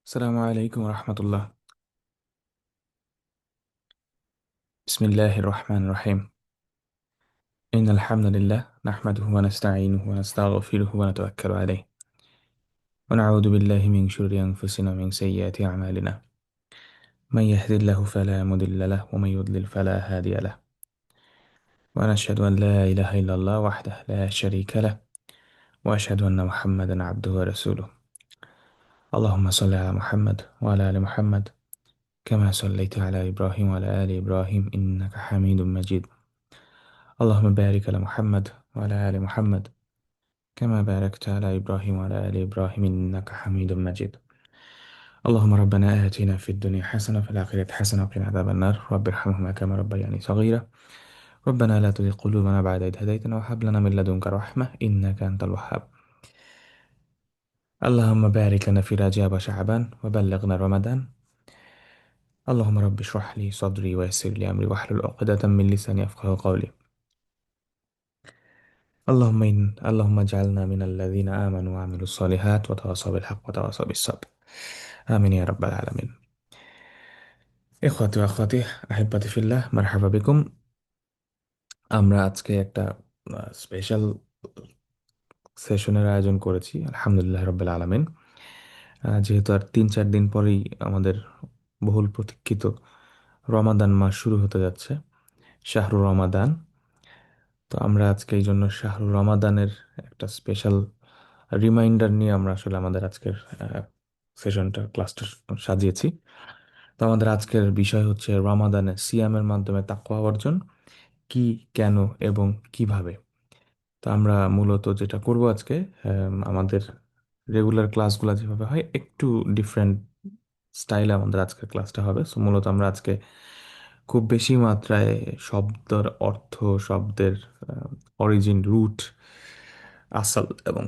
আসসালামু আলাইকুম রহমতুল্লাহ। বিসমিল্লাহির রহমানির রহিম। ইন্নাল হামদুলিল্লাহ নাহমাদুহু ওয়া নাস্তাঈনুহু ওয়া নাস্তাগফিরুহু ওয়া নাতাওয়াক্কালু আলাইহি ওয়া নাউযু বিল্লাহি মিন শুরুরি আনফুসিনা ওয়া মিন সাইয়্যাতি আ'মালিনা। মান ইয়াহদিল্লাহু ফালা মুদিল্লা লাহু ওয়া মান ইউদ্লিল ফালা হাদিয়া লাহু। ওয়া নাশহাদু আন লা ইলাহা ইল্লাল্লাহ ওয়াহদাহু লা শারীকা লাহু ওয়া আশহাদু আন্না মুহাম্মাদান আবদুহু ওয়া রাসূলুহু। আল্লাহুম্মা সাল্লি আলা মুহাম্মাদ ওয়া আলা আলি মুহাম্মাদ কামা সাল্লাইতা আলা ইব্রাহিম ওয়া আলা আলি ইব্রাহিম ইন্নাকা হামিদুম মাজিদ। اللهم بارك على محمد وعلى آل محمد كما باركت على إبراهيم وعلى آل إبراهيم إنك حميد مجيد. اللهم ربنا آتنا في الدنيا حسنة وفي الآخرة حسنة وقنا عذاب النار رب ارحمهما كما ربياني صغيرا. ربنا لا تزغ قلوبنا بعد إذ هديتنا وهب لنا من لدنك رحمة إنك أنت الوهاب. اللهم بارك لنا في رجب وشعبان وبلغنا رمضان. اللهم رب اشرح لي صدري ويسر لي أمري واحلل عقدة من لساني يفقهوا قولي. اللهم اجعلنا من الذين آمنوا وعملوا الصالحات وتواصوا بالحق وتواصوا بالصبر. آمين يا رب العالمين. إخوتي وأخواتي أحبتي في الله مرحبا بكم. আমরা আজকে একটা স্পেশাল সেশনের আয়োজন করেছি আলহামদুলিল্লাহ রাব্বিল আলামিন। যেহেতু আর 3-4 দিন পরেই আমাদের বহুল প্রতীক্ষিত রমাদান মাস শুরু হতে যাচ্ছে, শাহরুর রমাদান। তো আমরা আজকে এই জন্য শাহরুর রমাদানের একটা স্পেশাল রিমাইন্ডার নিয়ে আমরা আসলে আমাদের আজকের সেশনটা ক্লাসটা সাজিয়েছি। তো আমাদের আজকের বিষয় হচ্ছে রমাদানে সিয়ামের মাধ্যমে তাকওয়া অর্জন, কি, কেন এবং কিভাবে। তো আমরা মূলত যেটা করব আজকে, আমাদের রেগুলার ক্লাসগুলো যেভাবে হয় একটু ডিফারেন্ট স্টাইলে আমাদের আজকের ক্লাসটা হবে। সো মূলত আমরা আজকে খুব বেশি মাত্রায় শব্দের অর্থ, শব্দের অরিজিন, রুট, আসল এবং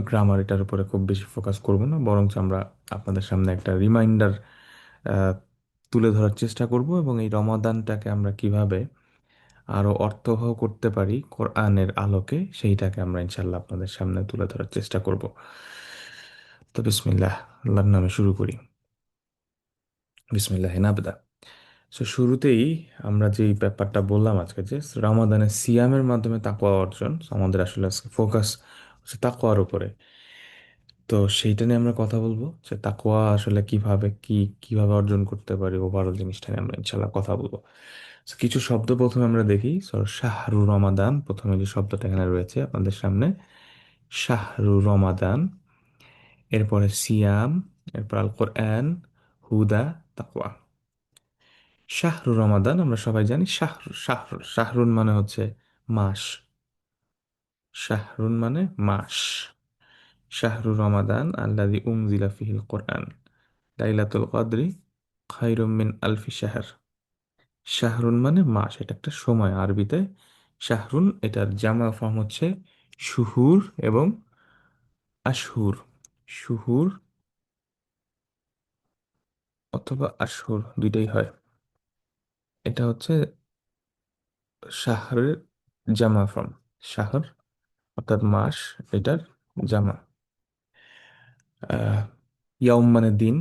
গ্রামার এটার উপরে খুব বেশি ফোকাস করব না, বরঞ্চ আমরা আপনাদের সামনে একটা রিমাইন্ডার তুলে ধরার চেষ্টা করব এবং এই রমাদানটাকে আমরা কিভাবে আরো অর্থবহ করতে পারি কোরআনের আলোকে, সেইটাকে আমরা ইনশাল্লাহ আপনাদের সামনে তুলে ধরার চেষ্টা করব। তো বিসমিল্লাহ, আল্লাহর নামে শুরু করি। বিসমিল্লাহ নাবদা। সো শুরুতেই আমরা যে ব্যাপারটা বললাম আজকে, যে রমাদানের সিয়ামের মাধ্যমে তাকওয়া অর্জন, so আমাদের আসলে ফোকাস হচ্ছে তাকওয়ার উপরে। তো সেইটা নিয়ে আমরা কথা বলবো, যে তাকওয়া আসলে কিভাবে অর্জন করতে পারি, ওভারঅল জিনিসটা নিয়ে আমরা ইনশাল্লাহ কথা বলবো। So কিছু শব্দ প্রথমে আমরা দেখি। শাহরু রমাদান, প্রথমে যে শব্দটা এখানে রয়েছে আপনাদের সামনে, শাহরু রমাদান, এরপরে সিয়াম, এরপর আল কোরআন, হুদা, তাকওয়া। শাহরু রমাদান আমরা সবাই জানি, শাহরুন মানে হচ্ছে মাস, শাহরুন মানে মাস। শাহরু রমাদান আল্লাযী উনজিলা ফিহিল কোরআন লাইলাতুল কদরি খায়রুম মিন আলফি শাহর। শাহরুন মানে মাস, এটা একটা সময় আরবিতে। শাহরুন এটার জামা ফর্ম হচ্ছে শুহুর এবং আশহুর। শুহুর অথবা আশহুর দুইটাই হয়। এটা হচ্ছে শাহরের জামা ফর্ম। শাহর অর্থাৎ মাস, এটার জামা। আহ ইয়াউম মানে দিন,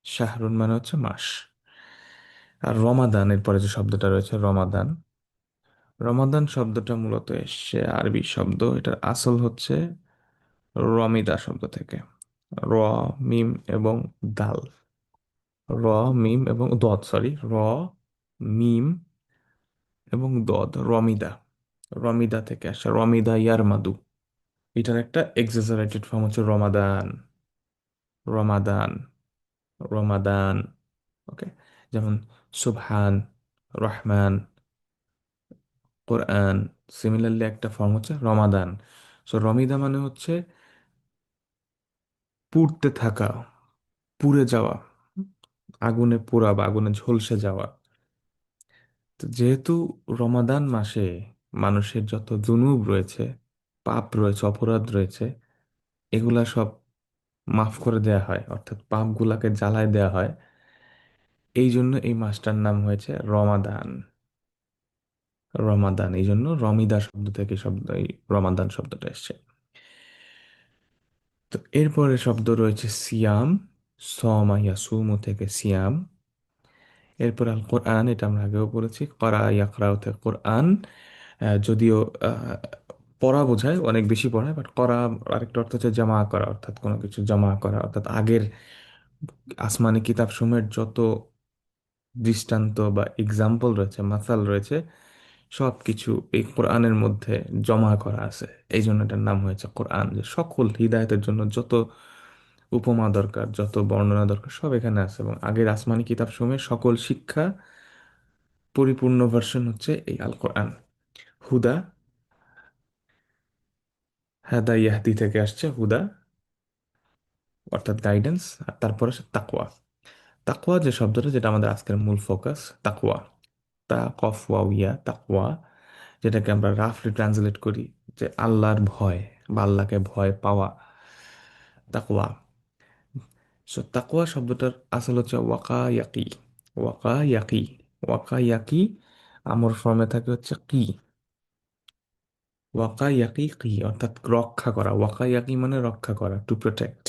শাহরুন মানে হচ্ছে মাস। আর রমাদান, এরপরে যে শব্দটা রয়েছে রমাদান, রমাদান শব্দটা মূলত এসছে আরবি শব্দ, এটার আসল হচ্ছে রমিদা শব্দ থেকে। র, মিম এবং দাল, র, মিম এবং দদ, সরি, র, মিম এবং দদ, রমিদা। রমিদা থেকে আসে, রমিদা ইয়ারমাদু। এটার একটা এক্সাজারেটেড ফর্ম হচ্ছে রমাদান, রমাদান, রমাদান। ওকে, যেমন সুবহান, রহমান, কোরআন, সিমিলারলি একটা ফর্ম হচ্ছে রমাদান। সো রমিদা মানে হচ্ছে পুড়তে থাকা, পুড়ে যাওয়া, আগুনে পোড়া বা আগুনে ঝলসে যাওয়া। তো যেহেতু রমাদান মাসে মানুষের যত জুনুব রয়েছে, পাপ রয়েছে, অপরাধ রয়েছে, এগুলা সব মাফ করে দেয়া হয়, অর্থাৎ পাপগুলাকে জ্বালায় দেয়া হয়। এই জন্য এই মাসটার নাম হয়েছে রমাদান। রমাদান এই জন্য রমিদা শব্দ থেকে এই রমাদান শব্দটা এসেছে। তো এরপরে শব্দ রয়েছে সিয়াম। সমা ইয়াসুমু থেকে সিয়াম। এরপর আল কোরআন, এটা আমরা আগেও পড়েছি, করা ইয়াকরাও থেকে কোরআন। যদিও আহ, পড়া বোঝায়, অনেক বেশি পড়ায়, বাট করা আরেকটা অর্থ হচ্ছে জমা করা, অর্থাৎ কোনো কিছু জমা করা, অর্থাৎ আগের আসমানি কিতাবসমূহের যত দৃষ্টান্ত বা এক্সাম্পল রয়েছে, মাসাল রয়েছে, সব কিছু এই কোরআনের মধ্যে জমা করা আছে। এই জন্য এটার নাম হয়েছে কোরআন, যে সকল হিদায়তের জন্য যত উপমা দরকার, যত বর্ণনা দরকার, সব এখানে আছে। এবং আগের আসমানি কিতাবসমূহের সকল শিক্ষা পরিপূর্ণ ভার্সন হচ্ছে এই আল কোরআন। হুদা, হাদা ইয়াহদি থেকে আসছে হুদা, অর্থাৎ গাইডেন্স। আর তারপরে আসে তাকওয়া। তাকওয়া যে শব্দটা, যেটা আমাদের আজকের মূল ফোকাস, তাকওয়া, তা কফ ওয়াও ইয়া, তাকওয়া, যেটাকে আমরা রাফলি ট্রান্সলেট করি যে আল্লাহর ভয় বা আল্লাহকে ভয় পাওয়া, তাকওয়া। সো তাকওয়া শব্দটার আসল হচ্ছে ওয়াকা ইয়াকি। ওয়াকা ইয়াকি, ওয়াকা ইয়াকি আমর ফর্মে থাকে হচ্ছে কি, ওয়াকা ইয়াকি কি, অর্থাৎ রক্ষা করা। ওয়াকা ইয়াকি মানে রক্ষা করা, টু প্রোটেক্ট,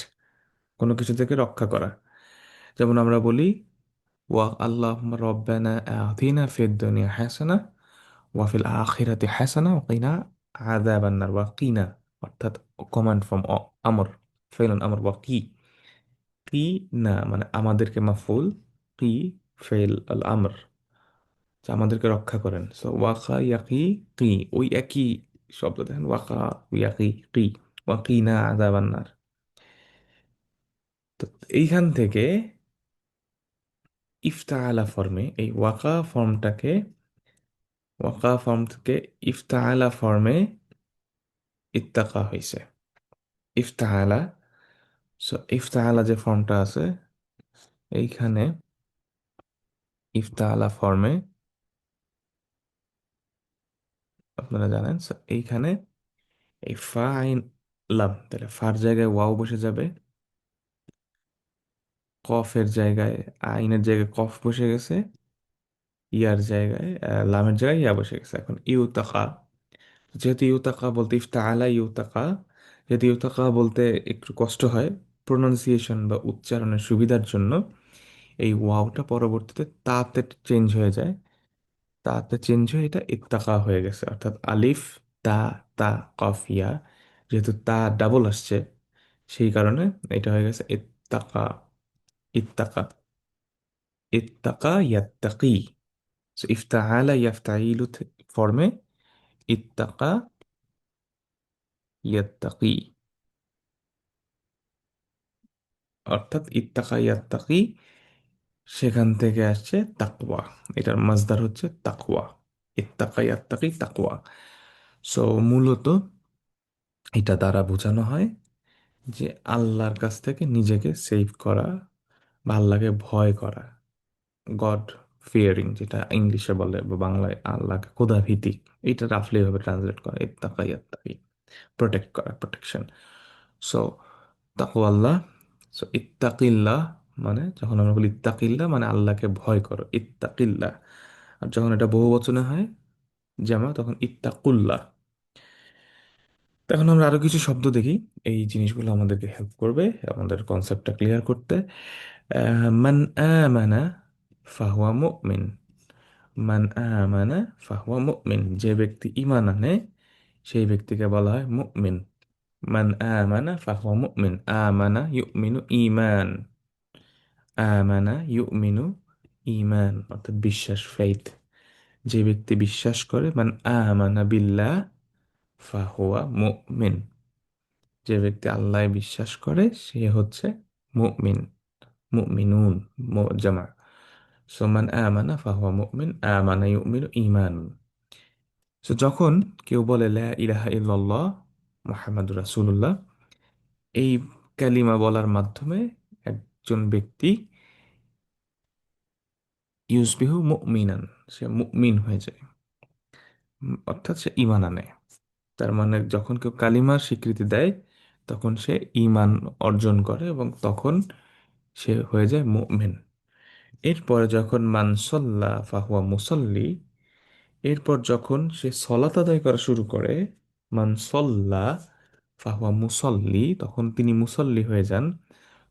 কোনো কিছু থেকে রক্ষা করা। যেমন আমরা বলি ওয়া আল্লাহ রব্বানা আতিনা ফিদ দুনিয়া হাসানা ওয়া ফিল আখিরাতি হাসানা ওয়া কিনা আযাবান নার। ওয়া কিনা অর্থাৎ কমান্ড ফ্রম আমর, ফেলন আমর। ওয়া কি, কি না মানে আমাদেরকে, মাফুল, কি ফেল আল আমর, যে আমাদেরকে রক্ষা করেন। সো ওয়াকা ইয়াকি কি, ওই একই শব্দ দেখেন, ওয়াকা ইয়াকি কি, ওয়াকিনা আযাবান নার। তো এইখান থেকে ইফতাআলা ফর্মে, এই ওয়াকা ফর্ম থেকে ইফতাআলা ফর্মে ইত্তাকা হয়েছে। ইফতাআলা, সো ইফতাআলা যে ফর্মটা আছে এইখানে, ইফতাআলা ফর্মে আপনারা জানেন, so এইখানে এই ফা আইন লাম, তাহলে ফার জায়গায় ওয়াও বসে যাবে, কফের জায়গায়, আইনের জায়গায় কফ বসে গেছে, ইয়ার জায়গায় লামের জায়গায় ইয়া বসে গেছে। এখন ইউতাকা, যেহেতু ইউতাকা বলতে ইফতাআলা ইউতাকা, যেহেতু ইউতাকা বলতে একটু কষ্ট হয় প্রোনাউন্সিয়েশন বা উচ্চারণের সুবিধার জন্য, এই ওয়াওটা পরবর্তীতে তাতে চেঞ্জ হয়ে যায়। তাতে চেঞ্জ হয়ে এটা ইত্তাকা হয়ে গেছে, অর্থাৎ আলিফ তা, তা কফ ইয়া, যেহেতু তা ডাবল আসছে, সেই কারণে এটা হয়ে গেছে ইত্তাকা। ইত্তাকা, ইত্তাকা ইয়াত্তাকি। সো ইফতাআলা ইয়াফতাইলু ফর্মে ইত্তাকা ইয়াত্তাকি, অর্থাৎ ইত্তাকা ইয়াত্তাকি, সেখান থেকে আসছে তাকওয়া। এটার মাজদার হচ্ছে তাকওয়া, ইত্তাকা ইয়াত্তাকি তাকওয়া। সো মূলত এটা দ্বারা বোঝানো হয় যে আল্লাহর কাছ থেকে নিজেকে সেভ করা বা আল্লাহকে ভয় করা, গড ফিয়ারিং যেটা ইংলিশে বলে, বা বাংলায় আল্লাহকে খোদা ভীতি। এইটা রাফলি ভাবে ট্রান্সলেট করা, ইত্তাকা ইয়াত্তাকি, প্রোটেক্ট করা, প্রোটেকশন। সো তাকওয়াল্লাহ, সো ইত্তাকিল্লাহ মানে, যখন আমরা বলি ইত্তাকিল্লাহ মানে আল্লাহকে ভয় করো, ইত্তাকিল্লাহ। আর যখন এটা বহু বচনে হয় জামা, তখন ইত্তাকুল্লাহ। এখন আমরা আরো কিছু শব্দ দেখি, এই জিনিসগুলো আমাদেরকে হেল্প করবে আমাদের কনসেপ্টটা ক্লিয়ার করতে। মান আমানা ফাহুয়া মুমিন। মান আমানা ফাহুয়া মুমিন, যে ব্যক্তি ঈমান আনে সেই ব্যক্তিকে বলা হয় মুমিন। মান আমানা ফাহুয়া মুমিন, আমানা ইউমিনু ঈমান, আমানা ইউমিনু ঈমান অর্থাৎ বিশ্বাস, ফেইথ। যে ব্যক্তি বিশ্বাস করে, মান আমানা বিল্লাহ ফাহুয়া মুমিন, যে ব্যক্তি আল্লাহ বিশ্বাস করে সে হচ্ছে মুমিন। মুমিনুন জামা। সো মান আমানা ফাহুয়া মুমিন, আমানা ইউমিনু ঈমান। সো যখন কেউ বলে লা ইলাহা ইল্লাল্লাহ মুহাম্মাদুর রাসূলুল্লাহ, এই কালিমা বলার মাধ্যমে একজন ব্যক্তি ইউসবিহু মুমিনান, সে মুমিন হয়ে যায়, অর্থাৎ সে ঈমান আনে। তার মানে যখন কেউ কালিমার স্বীকৃতি দেয় তখন সে ঈমান অর্জন করে, এবং তখন সে হয়ে যায় মুমিন। এরপরে যখন মানসল্লা ফাহুয়া মুসল্লি, এরপর যখন সে সলাত আদায় করা শুরু করে, মানসল্লা ফাহুয়া মুসল্লি, তখন তিনি মুসল্লি হয়ে যান।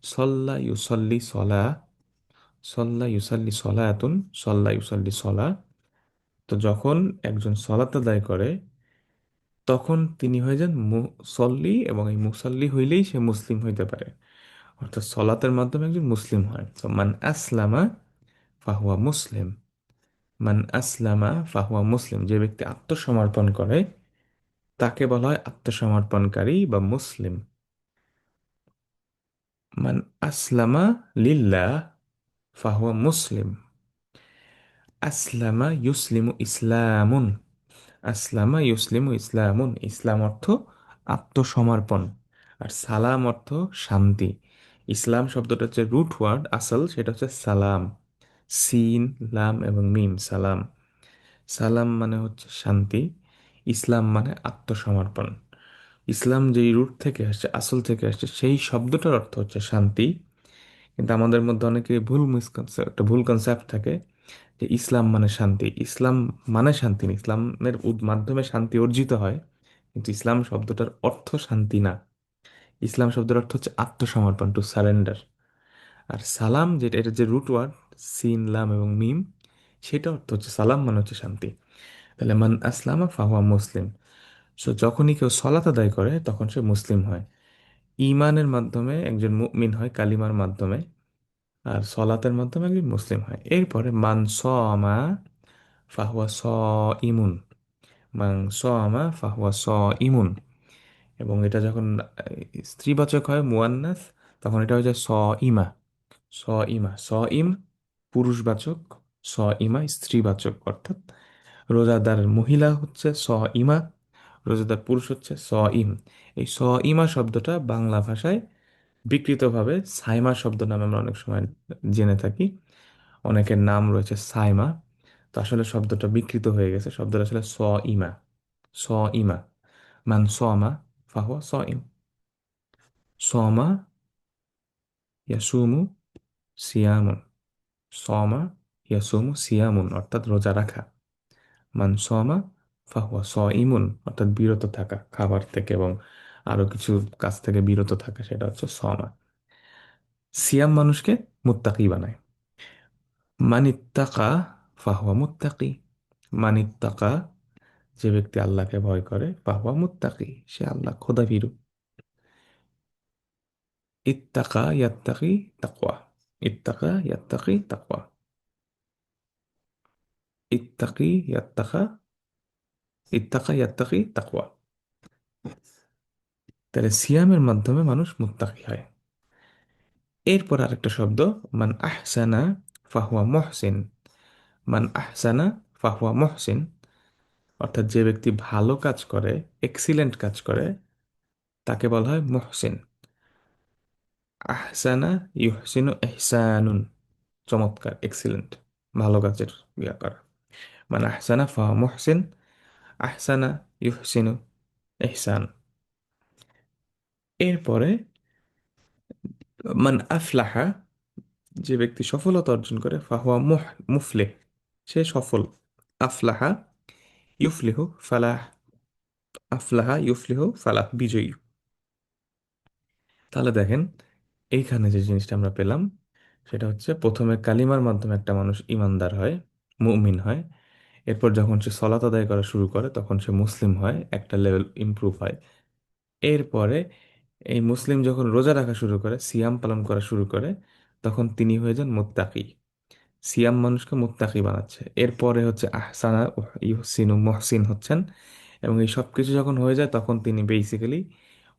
সল্লা ইউসল্লি সলা, সল্লা ইউসাল্লি সলাতুন, সল্লা ইউসাল্লি সলা। তো যখন একজন সলাত আদায় করে তখন তিনি হয়ে যান মুসল্লি, এবং এই মুসল্লি হইলেই সে মুসলিম হইতে পারে, অর্থাৎ সলাতের মাধ্যমে একজন মুসলিম হয়। তো মান আসলামা ফাহুয়া মুসলিম, মান আসলামা ফাহুয়া মুসলিম, যে ব্যক্তি আত্মসমর্পণ করে তাকে বলা হয় আত্মসমর্পণকারী বা মুসলিম। মান আসলামা লিল্লাহ ফাহুয়া মুসলিম। আসলামা ইউসলিমু ইসলামুন, আসলামা ইউসলিমু ইসলামুন, ইসলাম অর্থ আত্মসমর্পণ, আর সালাম অর্থ শান্তি। ইসলাম শব্দটা হচ্ছে রুট ওয়ার্ড আসল, সেটা হচ্ছে সালাম, সিন লাম এবং মিম, সালাম। সালাম মানে হচ্ছে শান্তি, ইসলাম মানে আত্মসমর্পণ। ইসলাম যেই রুট থেকে আসছে, আসল থেকে আসছে, সেই শব্দটার অর্থ হচ্ছে শান্তি। কিন্তু আমাদের মধ্যে অনেকে ভুল মিসকনসেপ্ট, একটা ভুল কনসেপ্ট থাকে যে ইসলাম মানে শান্তি। ইসলাম মানে শান্তি না, ইসলামের মাধ্যমে শান্তি অর্জিত হয়, কিন্তু ইসলাম শব্দটার অর্থ শান্তি না। ইসলাম শব্দের অর্থ হচ্ছে আত্মসমর্পণ, টু সারেন্ডার। আর সালাম যেটা, এটা যে রুট ওয়ার্ড সিন লাম এবং মিম, সেটা অর্থ হচ্ছে সালাম মানে হচ্ছে শান্তি। তাহলে মান আসলামা ফাহুয়া মুসলিম। সো যখনই কেউ সলাত আদায় করে তখন সে মুসলিম হয়। ইমানের মাধ্যমে একজন মুমিন হয়, কালিমার মাধ্যমে, আর সলাতের মাধ্যমে একজন মুসলিম হয়। এরপরে মান সামা ফাহুয়া ইমুন, মান সামা ফাহুয়া ইমুন। এবং এটা যখন স্ত্রীবাচক হয় মুয়ান্নাস, তখন এটা হয়ে যায় ইমা, স ইমা, ইম পুরুষবাচক, স ইমা স্ত্রীবাচক, অর্থাৎ রোজাদার মহিলা হচ্ছে ইমা, রোজাদার পুরুষ হচ্ছে ইম। এই ইমা শব্দটা বাংলা ভাষায় বিকৃতভাবে সাইমা শব্দ নামে আমরা অনেক সময় জেনে থাকি। অনেকের নাম রয়েছে সাইমা, তো আসলে শব্দটা বিকৃত হয়ে গেছে, শব্দটা আসলে ইমা, স ইমা। মান সমা ফাহুয়া ইম, সমা ইয়াসুমু সিয়ামুন, সমা ইয়াসুমু সিয়ামুন অর্থাৎ রোজা রাখা। মান সমা ফাহুয়া ইমুন অর্থাৎ বিরত থাকা খাবার থেকে এবং আরো কিছু কাজ থেকে বিরত থাকা, সেটা হচ্ছে সমা। সিয়াম মানুষকে মুত্তাকি বানায়। মানিত্তাকা ফাহুয়া মুত্তাকি, মানিত্তাকা, যে ব্যক্তি আল্লাহকে ভয় করে, ফাহুয়া মুত্তাকি, সে আল্লাহ খোদা ভীরু। ইত্তাকা ইয়াত্তাকি তাকওয়া, ইত্তাকা ইয়াত্তাকি তাকওয়া, ইত্তাকি ইয়াত্তাকা, ইত্তাকা ইয়াত্তাকি তাকওয়া। তাহলে সিয়ামের মাধ্যমে মানুষ মুত্তাকি হয়। এরপর আরেকটা শব্দ, মান আহসানা ফাহুয়া মহসিন, মান আহসানা ফাহুয়া মহসিন, অর্থাৎ যে ব্যক্তি ভালো কাজ করে, এক্সিলেন্ট কাজ করে, তাকে বলা হয় মহসিন। আহসানা ইউহসিনু ইহসানুন, চমৎকার, এক্সিলেন্ট, ভালো কাজের ইয়া করা। মানে আহসানা ফাহুয়া মহসিন, আহসানা ইউহসিনু ইহসান। এরপরে মান আফলাহা, যে ব্যক্তি সফলতা অর্জন করে, ফাহুয়া মুফলিহ, সে সফল। আফলাহা ইউফলিহু ফালাহ, আফলাহা ইউফলিহু ফালাহ, বিজয়ী। তাহলে দেখেন, এইখানে যে জিনিসটা আমরা পেলাম সেটা হচ্ছে প্রথমে কালিমার মাধ্যমে একটা মানুষ ইমানদার হয়, মুমিন হয়। এরপর যখন সে সলাত আদায় করা শুরু করে তখন সে মুসলিম হয়, একটা লেভেল ইমপ্রুভ হয়। এরপরে এই মুসলিম যখন রোজা রাখা শুরু করে, সিয়াম পালন করা শুরু করে, তখন তিনি হয়ে যান মুত্তাকি। সিয়াম মানুষকে মুত্তাকি বানাচ্ছে। এরপরে হচ্ছে আহসানা ইহসিনু মহসিন হচ্ছেন, এবং এই সব কিছু যখন হয়ে যায় তখন তিনি বেসিক্যালি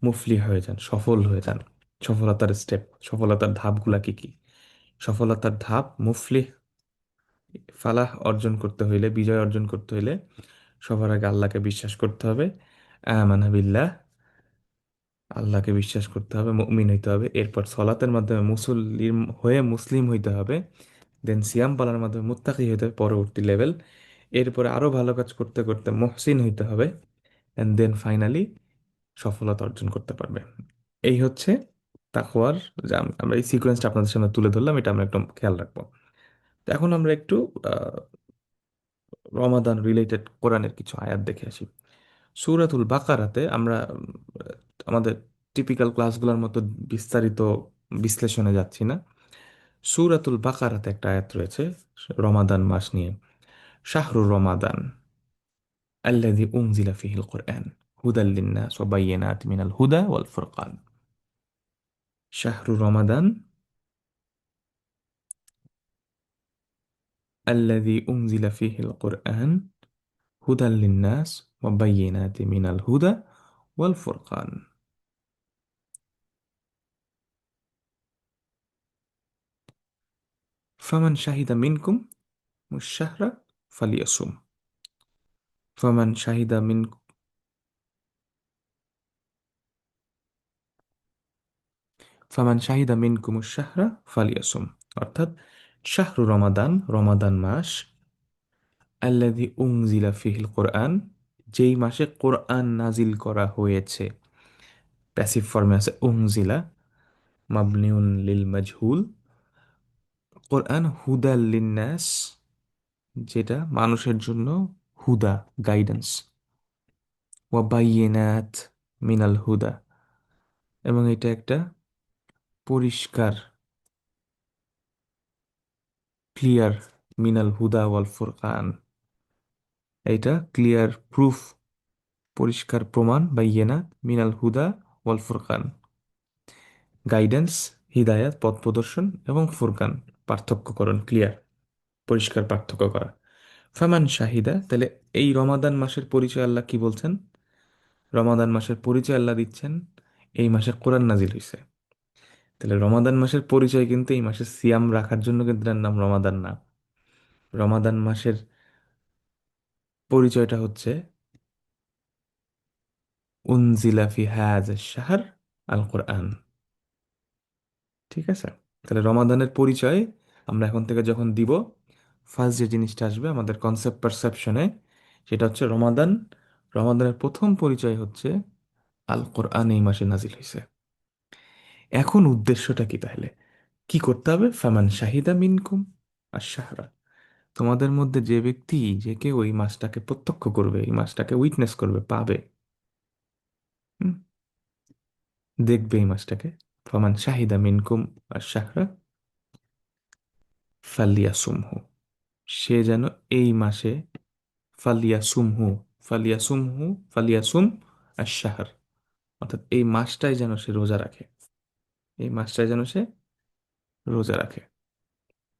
মুফলি হয়ে যান, সফল হয়ে যান। সফলতার স্টেপ, সফলতার ধাপগুলা কি কি? সফলতার ধাপ, মুফলিহ, ফালাহ অর্জন করতে হইলে, বিজয় অর্জন করতে হইলে সবার আগে আল্লাহকে বিশ্বাস করতে হবে, আমানা বিল্লাহ, আল্লাহকে বিশ্বাস করতে হবে, মুমিন হইতে হবে। এরপর সলাতের মাধ্যমে মুসল্লিম হয়ে মুসলিম হইতে হবে। দেন সিয়াম পালনের মাধ্যমে মুত্তাকি হইতে হবে, পরবর্তী লেভেল। এরপরে আরো ভালো কাজ করতে করতে মুহসিন হইতে হবে, অ্যান্ড দেন ফাইনালি সফলতা অর্জন করতে পারবে। এই হচ্ছে তাকওয়ার, যে আমরা এই সিকোয়েন্সটা আপনাদের সামনে তুলে ধরলাম, এটা আমরা একদম খেয়াল রাখবো। তো এখন আমরা একটু আহ, রমাদান রিলেটেড কোরআনের কিছু আয়াত দেখে আসি। সূরাতুল বাকারাতে আমরা আমাদের টিপিক্যাল ক্লাসগুলোর মতো বিস্তারিত বিশ্লেষণে যাচ্ছি না। সূরাতুল বাকারাতে একটা আয়াত রয়েছে রমাদান মাস নিয়ে। শাহরুর রমাদান আল্লাযী উনজিলা ফীহিল কুরআন হুদাল লিন্নাস ওয়া বায়্যিনাতিন মিনাল হুদা ওয়াল ফুরকান। শাহরু রমাদান আল্লাযী উনজিলা ফীহিল কুরআন হুদাল লিন্নাস ওয়া বায়্যিনাতিন মিনাল হুদা ওয়াল ফুরকান। ফামান শাহিদা মিনকুম মুশ-শাহরা ফালিয়াসুম। ফামান শাহিদা মিন ফামান শাহিদা মিনকুমুশ শাহরা ফালিয়াসুম। অর্থাৎ শাহরু রমাদান, রমাদান মাস, আল্লাযী উনজিলা ফিহিল কোরআন, যেই মাসে কোরআন নাজিল করা হয়েছে। প্যাসিভ ফর্মে আছে উনজিলা, মাবনিউন লিল মাজহুল। কোরআন হুদাল লিন্নাস, যেটা মানুষের জন্য হুদা, গাইডেন্স। ওয়া বাইয়িনাত মিনাল হুদা, এবং এটা একটা পরিষ্কার, ক্লিয়ার, মিনাল হুদা ওয়াল ফুরকান, এটা ক্লিয়ার প্রুফ, পরিষ্কার প্রমাণ, বাইয়িনাত মিনাল হুদা ওয়াল ফুরকান, গাইডেন্স, হিদায়াত, পথ প্রদর্শন, এবং ফুরকান, পার্থক্যকরণ, ক্লিয়ার, পরিষ্কার পার্থক্য করা। ফামান শাহিদা, তাহলে এই রমাদান মাসের পরিচয় আল্লাহ কি বলছেন? রমাদান মাসের পরিচয় আল্লাহ দিচ্ছেন এই মাসে কোরআন নাজিল হয়েছে। তাহলে রমাদান মাসের পরিচয় কিন্তু এই মাসে সিয়াম রাখার জন্য কিন্তু এর নাম রমাদান না। রমাদান মাসের পরিচয়টা হচ্ছে উনজিলা ফি হাযা শাহর আল কোরআন। ঠিক আছে? তাহলে রমাদানের পরিচয় আমরা এখন থেকে যখন দিব, ফার্স্ট যে জিনিসটা আসবে আমাদের কনসেপ্ট পারসেপশনে, সেটা হচ্ছে রমাদান। রমাদানের প্রথম পরিচয় হচ্ছে আল কোরআন এই মাসে নাজিল হয়েছে। এখন উদ্দেশ্যটা কি তাহলে? কি করতে হবে? ফামান শাহিদা মিনকুম আর শাহরা, তোমাদের মধ্যে যে ব্যক্তি, যে কেউ ওই মাসটাকে প্রত্যক্ষ করবে, এই মাসটাকে উইটনেস করবে, পাবে, হুম, দেখবে এই মাসটাকে, ফামান শাহিদা মিনকুম আর শাহরা ফালিয়াসুমহু, সে যেন এই মাসে, ফালিয়াসুমহু, ফালিয়াসুমহু, ফালিয়াসুম আশ-শাহর, অর্থাৎ এই মাসটাই যেন সে রোজা রাখে, এই মাসটাই যেন সে রোজা রাখে,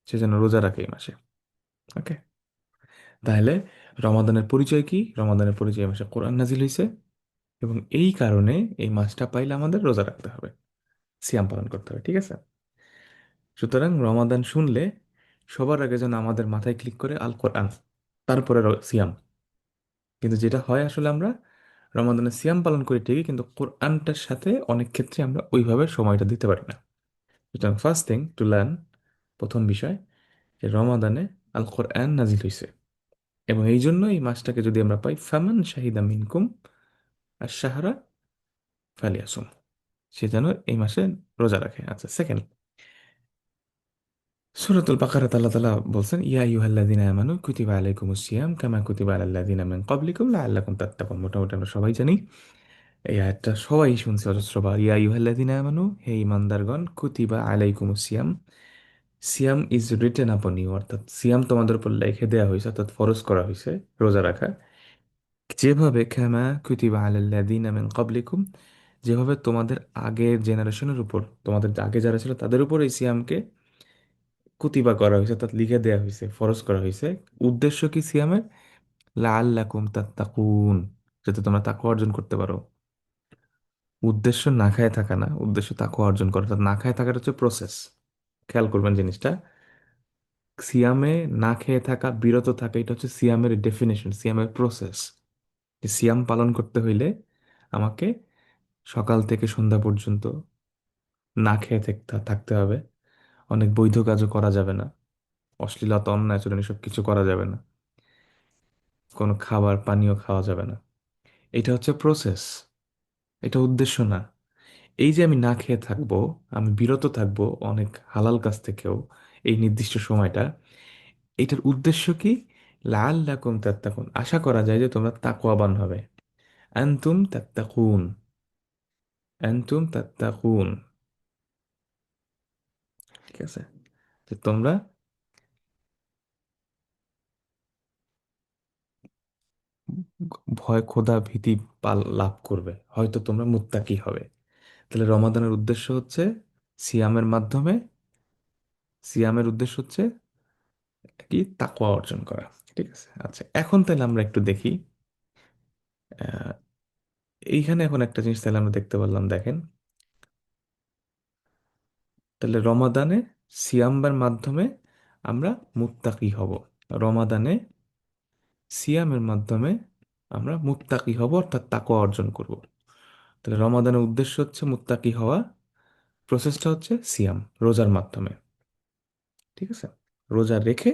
সে যেন রোজা রাখে এই মাসে। ওকে, তাহলে রমাদানের পরিচয় কি? রমাদানের পরিচয় এই মাসে কোরআন নাজিল হয়েছে, এবং এই কারণে এই মাসটা পাইলে আমাদের রোজা রাখতে হবে, সিয়াম পালন করতে হবে। ঠিক আছে? সুতরাং রমাদান শুনলে সবার আগে যেন আমাদের মাথায় ক্লিক করে আল কোরআন, তারপরে সিয়াম। কিন্তু যেটা হয় আসলে, আমরা রমাদানে সিয়াম পালন করি ঠিকই, কিন্তু কোরআনটার সাথে অনেক ক্ষেত্রে আমরা ওইভাবে সময়টা দিতে পারি না। সুতরাং ফার্স্ট থিং টু লার্ন, প্রথম বিষয়, যে রমাদানে আল কোরআন নাজিল হয়েছে, এবং এই জন্য এই মাসটাকে যদি আমরা পাই, ফামান শাহিদা মিনকুম আর শাহরা ফালিয়াসুম, সে যেন এই মাসে রোজা রাখে। আচ্ছা, সেকেন্ড, সূরাতুল বাকারাতে আল্লাহ তাআলা বলছেন, ইয়া আইয়ুহাল্লাযীনা আমানু কুতিবা আলাইকুমুস সিয়াম কামা কুতিবা আলাল লাযীনা মিন ক্বাবলিকুম লাআল্লাকুম তাত্তাকুন। মোটামুটি আমরা সবাই জানি এই আয়াতটা, সবাই শুনছি অজস্রবার। ইয়া আইয়ুহাল্লাযীনা আমানু, হে ঈমানদারগণ, কুতিবা আলাইকুমুস সিয়াম, সিয়াম ইজ রিটেন আপন ইউ, অর্থাৎ সিয়াম তোমাদের উপর লিখে দেওয়া হয়েছে, অর্থাৎ ফরজ করা হয়েছে রোজা রাখা। যেভাবে কামা কুতিবা আলাল লাযীনা মিন ক্বাবলিকুম, যেভাবে তোমাদের আগের জেনারেশনের উপর, তোমাদের আগে যারা ছিল তাদের উপর এই সিয়ামকে কুতিবা করা হয়েছে, অর্থাৎ লিখে দেওয়া হয়েছে, ফরজ করা হয়েছে। উদ্দেশ্য কি সিয়ামের? লাআল্লাকুম তাত্তাকুন, যাতে তোমরা তাকওয়া অর্জন করতে পারো। উদ্দেশ্য না খায় থাকা না, উদ্দেশ্য তাকওয়া অর্জন করা। অর্থাৎ না খায় থাকাটা হচ্ছে প্রসেস, খেয়াল করবেন জিনিসটা। সিয়ামে না খেয়ে থাকা, বিরত থাকা, এটা হচ্ছে সিয়ামের ডেফিনেশন, সিয়ামের প্রসেস। সিয়াম পালন করতে হইলে আমাকে সকাল থেকে সন্ধ্যা পর্যন্ত না খেয়ে থাকতে হবে। অনেক বৈধ কাজও করা যাবে না, অশ্লীলতা, অন্যায় আচরণ, এসব কিছু করা যাবে না, কোনো খাবার পানীয় খাওয়া যাবে না। এটা হচ্ছে প্রসেস, এটা উদ্দেশ্য না। এই যে আমি না খেয়ে থাকবো, আমি বিরত থাকবো অনেক হালাল কাজ থেকেও এই নির্দিষ্ট সময়টা, এটার উদ্দেশ্য কি? লাআল্লাকুম তাত্তাকুন, আশা করা যায় যে তোমরা তাকওয়াবান হবে। আনতুম তাত্তাকুন, আনতুম তাত্তাকুন, আছে, যে তোমরা ভয়, খোদা, ভীতি লাভ করবে, হয়তো তোমরা মুত্তাকি হবে। তাহলে রমাদানের উদ্দেশ্য হচ্ছে সিয়ামের মাধ্যমে, সিয়ামের উদ্দেশ্য হচ্ছে কি, তাকওয়া অর্জন করা। ঠিক আছে, আচ্ছা এখন তাহলে আমরা একটু দেখি, আহ, এইখানে এখন একটা জিনিস তাহলে আমরা দেখতে পারলাম, দেখেন, তাহলে রমাদানে সিয়ামের মাধ্যমে আমরা মুত্তাকি হব, রমাদানে সিয়ামের মাধ্যমে আমরা মুত্তাকি হব, অর্থাৎ তাকওয়া অর্জন করব। তাহলে রমাদানের উদ্দেশ্য হচ্ছে মুত্তাকি হওয়া, প্রসেসটা হচ্ছে সিয়াম, রোজার মাধ্যমে। ঠিক আছে, রোজা রেখে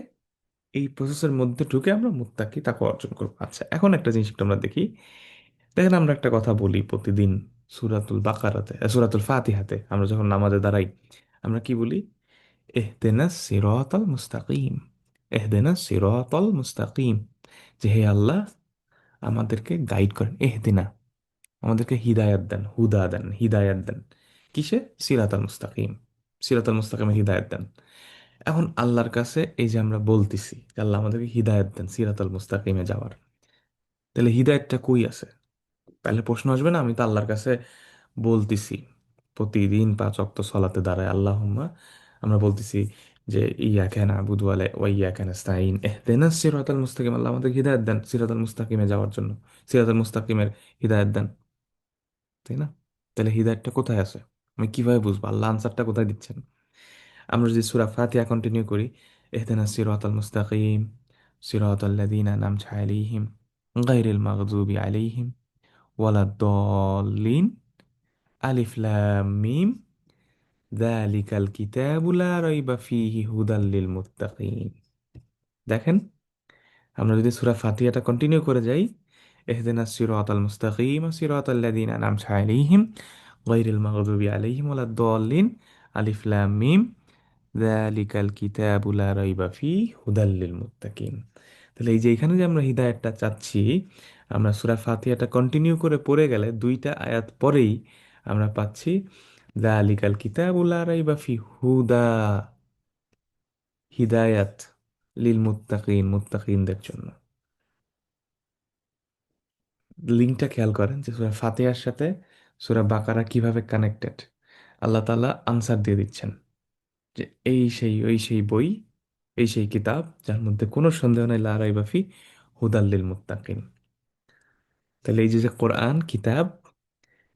এই প্রসেসের মধ্যে ঢুকে আমরা মুত্তাকি তাকওয়া অর্জন করব। আচ্ছা এখন একটা জিনিস একটু আমরা দেখি, দেখেন আমরা একটা কথা বলি প্রতিদিন সূরাতুল বাকারাতে, সূরাতুল ফাতিহাতে আমরা যখন নামাজে দাঁড়াই, আমরা কি বলি? এহদিনাস সিরাতাল মুস্তাকিম, এহদিনাস সিরাতাল মুস্তাকিম, যে হে আল্লাহ আমাদেরকে গাইড করেন, এহদিনা, আমাদেরকে হিদায়াত দেন, হুদা দেন, হিদায়াত দেন, কিসে? সিরাতাল মুস্তাকিম, সিরাতাল মুস্তাকিমে হিদায়াত দেন। এখন আল্লাহর কাছে এই যে আমরা বলতেছি যে আল্লাহ আমাদেরকে হিদায়াত দেন সিরাতাল মুস্তাকিমে যাওয়ার, তাহলে হিদায়াতটা কই আছে? তাহলে প্রশ্ন আসবে না, আমি তো আল্লাহর কাছে বলতেছি প্রতিদিন 5 ওয়াক্ত সলাতে দাঁড়ায়, আল্লাহুম্মা, আমরা বলতেছি যে ইয়াকা না'বুদু ওয়া ইয়াকা নাস্তাঈন ইহদিনাস সিরাতাল মুস্তাকিম, আল্লাহ আমাদের হিদায়াত দেন সিরাতাল মুস্তাকিমে যাওয়ার জন্য, সিরাতাল মুস্তাকিমের হিদায়াত দেন, তাই না? তাহলে হিদায়াতটা কোথায় আছে? আমি কিভাবে বুঝবো আল্লাহ আনসারটা কোথায় দিচ্ছেন? আমরা যদি সূরা ফাতিহা কন্টিনিউ করি, ইহদিনাস সিরাতাল মুস্তাকিম সিরাতাল লাযীনা আন'আমতা আলাইহিম গায়রিল মাগযুবি আলাইহিম ওয়ালাদ-দাল্লিন, আলিফ লাম মিম যালিকাল কিতাবু লা রাইবা ফীহি হুদাল লিল মুত্তাকিন। দেখেন, আমরা যদি সূরা ফাতিহাটা কন্টিনিউ করে যাই, ইহদিনাস সিরাতাল মুস্তাকিম সিরাতাল লাযীনা আন'আমতা আলাইহিম গায়রিল মাগযুবি আলাইহিম ওয়ালাদ-দাল্লিন, আলিফ লাম মিম যালিকাল কিতাবু লা রাইবা ফীহি হুদাল লিল মুত্তাকিন। তাহলে এই যে এখানে যে আমরা হিদায়াতটা চাচ্ছি, আমরা সূরা ফাতিহাটা কন্টিনিউ করে পড়ে গেলে 2টা আয়াত পরেই আমরা পাচ্ছি যালিকাল কিতাবু লা রাইবা ফীহি হুদা, হিদায়াত লিল মুত্তাকিন, মুত্তাকিনদের জন্য। লিঙ্কটা খেয়াল করেন যে সূরা ফাতিহার সাথে সূরা বাকারা কিভাবে কানেক্টেড, আল্লাহ তাআলা আনসার দিয়ে দিচ্ছেন যে এই সেই ওই সেই বই, এই সেই কিতাব যার মধ্যে কোনো সন্দেহ নেই, লা রাইবা ফি হুদাল লিল মুত্তাকিন। তাহলে এই যে যে কোরআন কিতাব,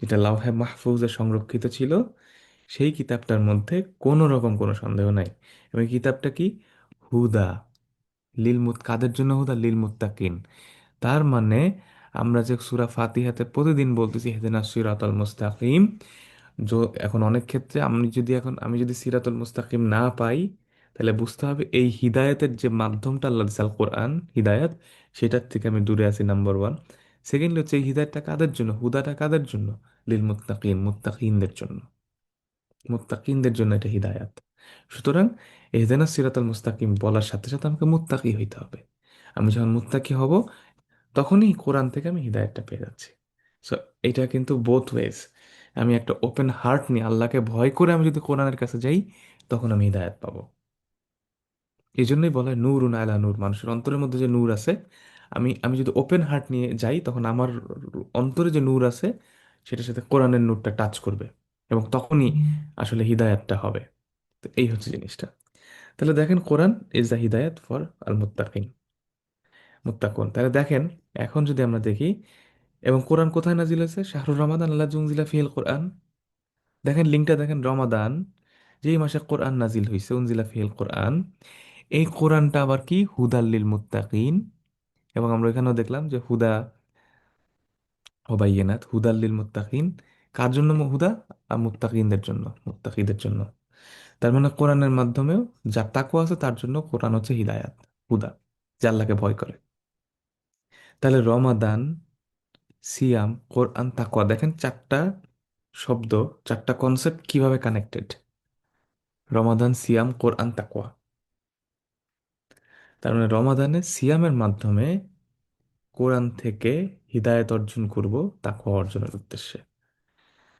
যেটা লাওহে মাহফুজে সংরক্ষিত ছিল, সেই কিতাবটার মধ্যে কোনো রকম কোনো সন্দেহ নাই। এবং এই কিতাবটা কি? হুদা, কাদের জন্য হুদা? লিল মুত্তাকিন। তার মানে আমরা যে সূরা ফাতিহাতে প্রতিদিন বলতেছি ইহদিনাস সিরাতাল মুস্তাকিম, এখন অনেক ক্ষেত্রে আমি যদি সিরাতুল মুস্তাকিম না পাই, তাহলে বুঝতে হবে এই হিদায়াতের যে মাধ্যমটা আল্লাহ দিছে, আল কোরআন হিদায়াত, সেটার থেকে আমি দূরে আছি, নাম্বার ওয়ান। সেকেন্ডলি হচ্ছে এই হিদায়াতটা কাদের জন্য, হুদাটা কাদের জন্য? লিল মুত্তাকিন, মুত্তাকিনদের জন্য, মুত্তাকিনদের জন্য এটা হিদায়াত। সুতরাং ইহদিনাস সিরাতাল মুস্তাকিম বলার সাথে সাথে আমাকে মুত্তাকি হইতে হবে। আমি যখন মুত্তাকি হব, তখনই কোরআন থেকে আমি হিদায়াতটা পেয়ে যাচ্ছি। সো এটা কিন্তু বোথ ওয়েজ, আমি একটা ওপেন হার্ট নিয়ে আল্লাহকে ভয় করে আমি যদি কোরআনের কাছে যাই, তখন আমি হিদায়াত পাবো। এই জন্যই বলা হয় নূরুন আলা নূর, মানুষের অন্তরের মধ্যে যে নূর আছে, আমি আমি যদি ওপেন হার্ট নিয়ে যাই, তখন আমার অন্তরে যে নূর আছে সেটার সাথে কোরআনের নূরটা টাচ করবে, এবং তখনই আসলে হিদায়াতটা হবে। তো এই হচ্ছে জিনিসটা। তাহলে দেখেন, কোরআন ইজ দ্য হিদায়াত ফর আল মুত্তাকিন, মুত্তাকুন। তাহলে দেখেন, এখন যদি আমরা দেখি, এবং কোরআন কোথায় নাজিল হয়েছে? শাহরুর রমাদান আল্লাযী উনজিলা ফিহিল কোরআন। দেখেন লিঙ্কটা দেখেন, রমাদান, যেই মাসে কোরআন নাজিল হয়েছে, উনজিলা ফিহিল কোরআন, এই কোরআনটা আবার কি? হুদাল্লিল মুত্তাকিন। এবং আমরা এখানেও দেখলাম যে হুদা ওবাইয়িনাত, হুদাল্লিল মুত্তাকিন, কার জন্য হুদা? আর মুত্তাকিনদের জন্য, মুত্তাকিদের জন্য। তার মানে কোরআনের মাধ্যমেও যার তাকওয়া আছে তার জন্য কোরআন হচ্ছে হিদায়াত, হুদা, যে আল্লাহকে ভয় করে। তাহলে রমাদান, সিয়াম, কোরআন, তাকওয়া, দেখেন চারটা শব্দ, চারটা কনসেপ্ট কিভাবে কানেক্টেড। রমাদান, সিয়াম, কোরআন, তাকওয়া। তার মানে রমাদানে সিয়ামের মাধ্যমে কোরআন থেকে হিদায়াত অর্জন করব তাকওয়া অর্জনের উদ্দেশ্যে।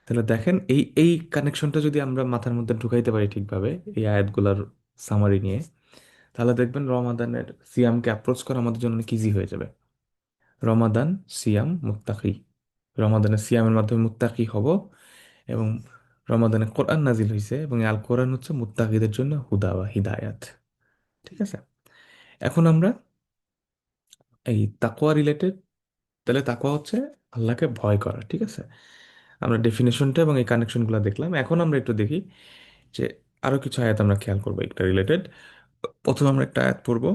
তাহলে দেখেন এই এই কানেকশনটা যদি আমরা মাথার মধ্যে ঢুকাইতে পারি ঠিকভাবে এই আয়াতগুলোর সামারি নিয়ে, তাহলে দেখবেন রমাদানের সিয়ামকে অ্যাপ্রোচ করা আমাদের জন্য অনেক ইজি হয়ে যাবে। রমাদান, সিয়াম, মুত্তাকি। রমাদানের সিয়ামের মাধ্যমে মুত্তাকি হব, এবং রমাদানে কোরআন নাজিল হয়েছে এবং এই আল কোরআন হচ্ছে মুত্তাকিদের জন্য হুদা বা হিদায়াত। ঠিক আছে। এখন আমরা এই তাকওয়া রিলেটেড, তাহলে তাকওয়া হচ্ছে আল্লাহকে ভয় করা। ঠিক আছে, আমরা ডেফিনেশনটা এবং এই কানেকশনগুলো দেখলাম। এখন আমরা একটু দেখি যে আরো কিছু আয়াত আমরা খেয়াল করবো একটা রিলেটেড। প্রথমে আমরা একটা আয়াত পড়বো,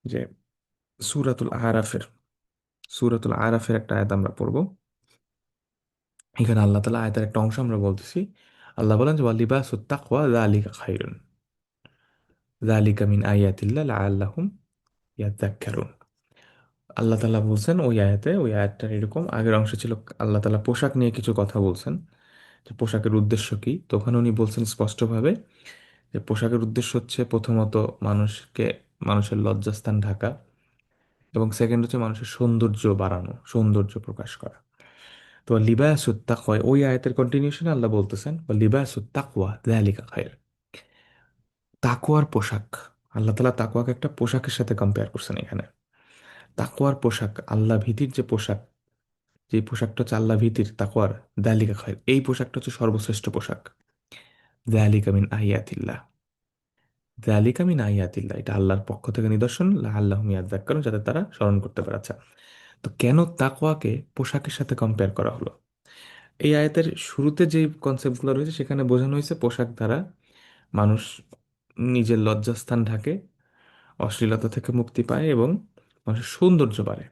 যে সূরাতুল আরাফের, সূরাতুল আরাফের একটা আয়াত আমরা পড়বো। এখানে আল্লাহ তাআলা আয়াতের একটা অংশ আমরা বলতেছি। আল্লাহ বলেন যে ওয়ালিবাসুত তাকওয়া যালিকা খায়রুন, যালিকা মিন আয়াতিল্লাহ লাআল্লাহুম ইয়াযাক্কারুন। আল্লাহ তাআলা বলছেন ওই আয়াতে, ওই আয়াতটার এরকম আগের অংশ ছিল, আল্লাহ তাআলা পোশাক নিয়ে কিছু কথা বলছেন, যে পোশাকের উদ্দেশ্য কি। তো ওখানে উনি বলছেন স্পষ্টভাবে যে পোশাকের উদ্দেশ্য হচ্ছে প্রথমত মানুষকে, মানুষের লজ্জাস্থান ঢাকা, এবং সেকেন্ড হচ্ছে মানুষের সৌন্দর্য বাড়ানো, সৌন্দর্য প্রকাশ করা। তো লিবাসুত তাকওয়া, ওই আয়াতের কন্টিনিউশনে আল্লাহ বলতেছেন লিবাসুত তাকওয়া যালিকা খায়র, তাকওয়ার পোশাক। আল্লাহ তাআলা তাকওয়াকে একটা পোশাকের সাথে কম্পেয়ার করছেন এখানে। তাকওয়ার পোশাক, আল্লাহ ভীতির যে পোশাক, যে পোশাকটা হচ্ছে আল্লাহ ভীতির তাকওয়ার, যালিকা খায়র, এই পোশাকটা হচ্ছে সর্বশ্রেষ্ঠ পোশাক। যালিকা মিন আয়াতিল্লাহ, যালিকা মিন আয়াতিল্লাহ, এটা আল্লাহর পক্ষ থেকে নিদর্শন, লাআল্লাহুম ইয়াযাক্কারুন, যাতে তারা স্মরণ করতে পারে। আচ্ছা, তো কেন তাকওয়াকে পোশাকের সাথে কম্পেয়ার করা হলো? এই আয়াতের শুরুতে যে কনসেপ্টগুলো রয়েছে সেখানে বোঝানো হয়েছে পোশাক দ্বারা মানুষ নিজের লজ্জাস্থান ঢাকে, অশ্লীলতা থেকে মুক্তি পায় এবং মানুষের সৌন্দর্য বাড়ে,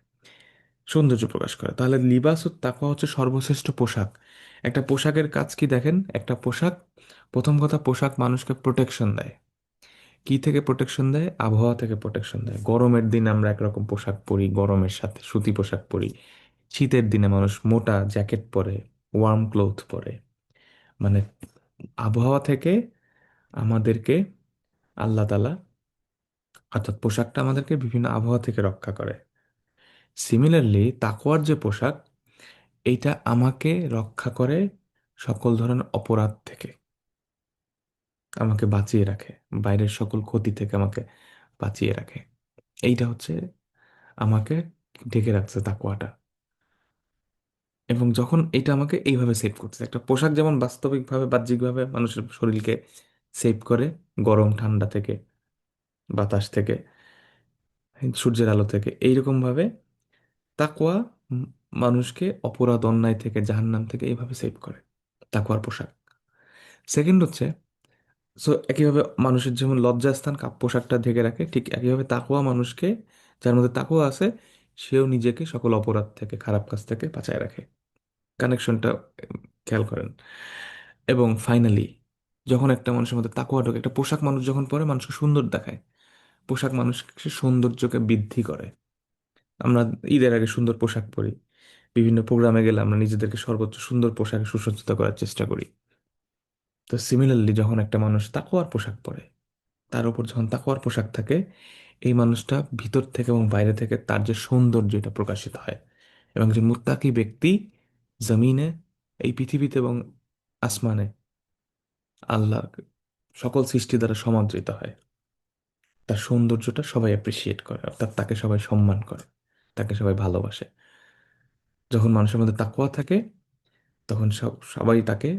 সৌন্দর্য প্রকাশ করে। তাহলে লিবাসুত তাকওয়া হচ্ছে সর্বশ্রেষ্ঠ পোশাক। একটা পোশাকের কাজ কি দেখেন, একটা পোশাক, প্রথম কথা পোশাক মানুষকে প্রোটেকশন দেয়। কি থেকে প্রোটেকশন দেয়? আবহাওয়া থেকে প্রোটেকশন দেয়। গরমের দিনে আমরা একরকম পোশাক পরি, গরমের সাথে সুতি পোশাক পরি। শীতের দিনে মানুষ মোটা জ্যাকেট পরে, ওয়ার্ম ক্লোথ পরে। মানে আবহাওয়া থেকে আমাদেরকে আল্লাহ তাআলা, অর্থাৎ পোশাকটা আমাদেরকে বিভিন্ন আবহাওয়া থেকে রক্ষা করে। সিমিলারলি তাকওয়ার যে পোশাক, এইটা আমাকে রক্ষা করে সকল ধরনের অপরাধ থেকে, আমাকে বাঁচিয়ে রাখে, বাইরের সকল ক্ষতি থেকে আমাকে বাঁচিয়ে রাখে। এইটা হচ্ছে আমাকে ঢেকে রাখছে তাকওয়াটা। এবং যখন এটা আমাকে এইভাবে সেভ করতেছে, একটা পোশাক যেমন বাস্তবিকভাবে বাহ্যিকভাবে মানুষের শরীরকে সেভ করে গরম ঠান্ডা থেকে, বাতাস থেকে, সূর্যের আলো থেকে, এইরকম ভাবে তাকওয়া উম মানুষকে অপরাধ অন্যায় থেকে, জাহান্নাম থেকে এইভাবে সেভ করে, তাকওয়ার পোশাক। সেকেন্ড হচ্ছে, সো একইভাবে মানুষের যেমন লজ্জাস্থান পোশাকটা ঢেকে রাখে, ঠিক একইভাবে তাকওয়া মানুষকে, যার মধ্যে তাকওয়া আছে, সেও নিজেকে সকল অপরাধ থেকে, খারাপ কাজ থেকে বাঁচায় রাখে। কানেকশনটা খেয়াল করেন। এবং ফাইনালি যখন একটা মানুষের মধ্যে তাকওয়া ঢোকে, একটা পোশাক মানুষ যখন পরে মানুষকে সুন্দর দেখায়, পোশাক মানুষকে সৌন্দর্যকে বৃদ্ধি করে। আমরা ঈদের আগে সুন্দর পোশাক পরি, বিভিন্ন প্রোগ্রামে গেলে আমরা নিজেদেরকে সর্বোচ্চ সুন্দর পোশাকে সুসজ্জিত করার চেষ্টা করি। তো সিমিলারলি যখন একটা মানুষ তাকওয়ার পোশাক পরে, তার উপর যখন তাকওয়ার পোশাক থাকে, এই মানুষটা ভিতর থেকে এবং বাইরে থেকে তার যে সৌন্দর্য এটা প্রকাশিত হয়। এবং যে মুত্তাকি ব্যক্তি জমিনে, এই পৃথিবীতে এবং আসমানে আল্লাহ সকল সৃষ্টি দ্বারা সমাদৃত হয়, তার সৌন্দর্যটা সবাই অ্যাপ্রিসিয়েট করে, অর্থাৎ তাকে সবাই সম্মান করে, তাকে সবাই ভালোবাসে। যখন মানুষের মধ্যে তাকওয়া থাকে, তখন সবাই তাকে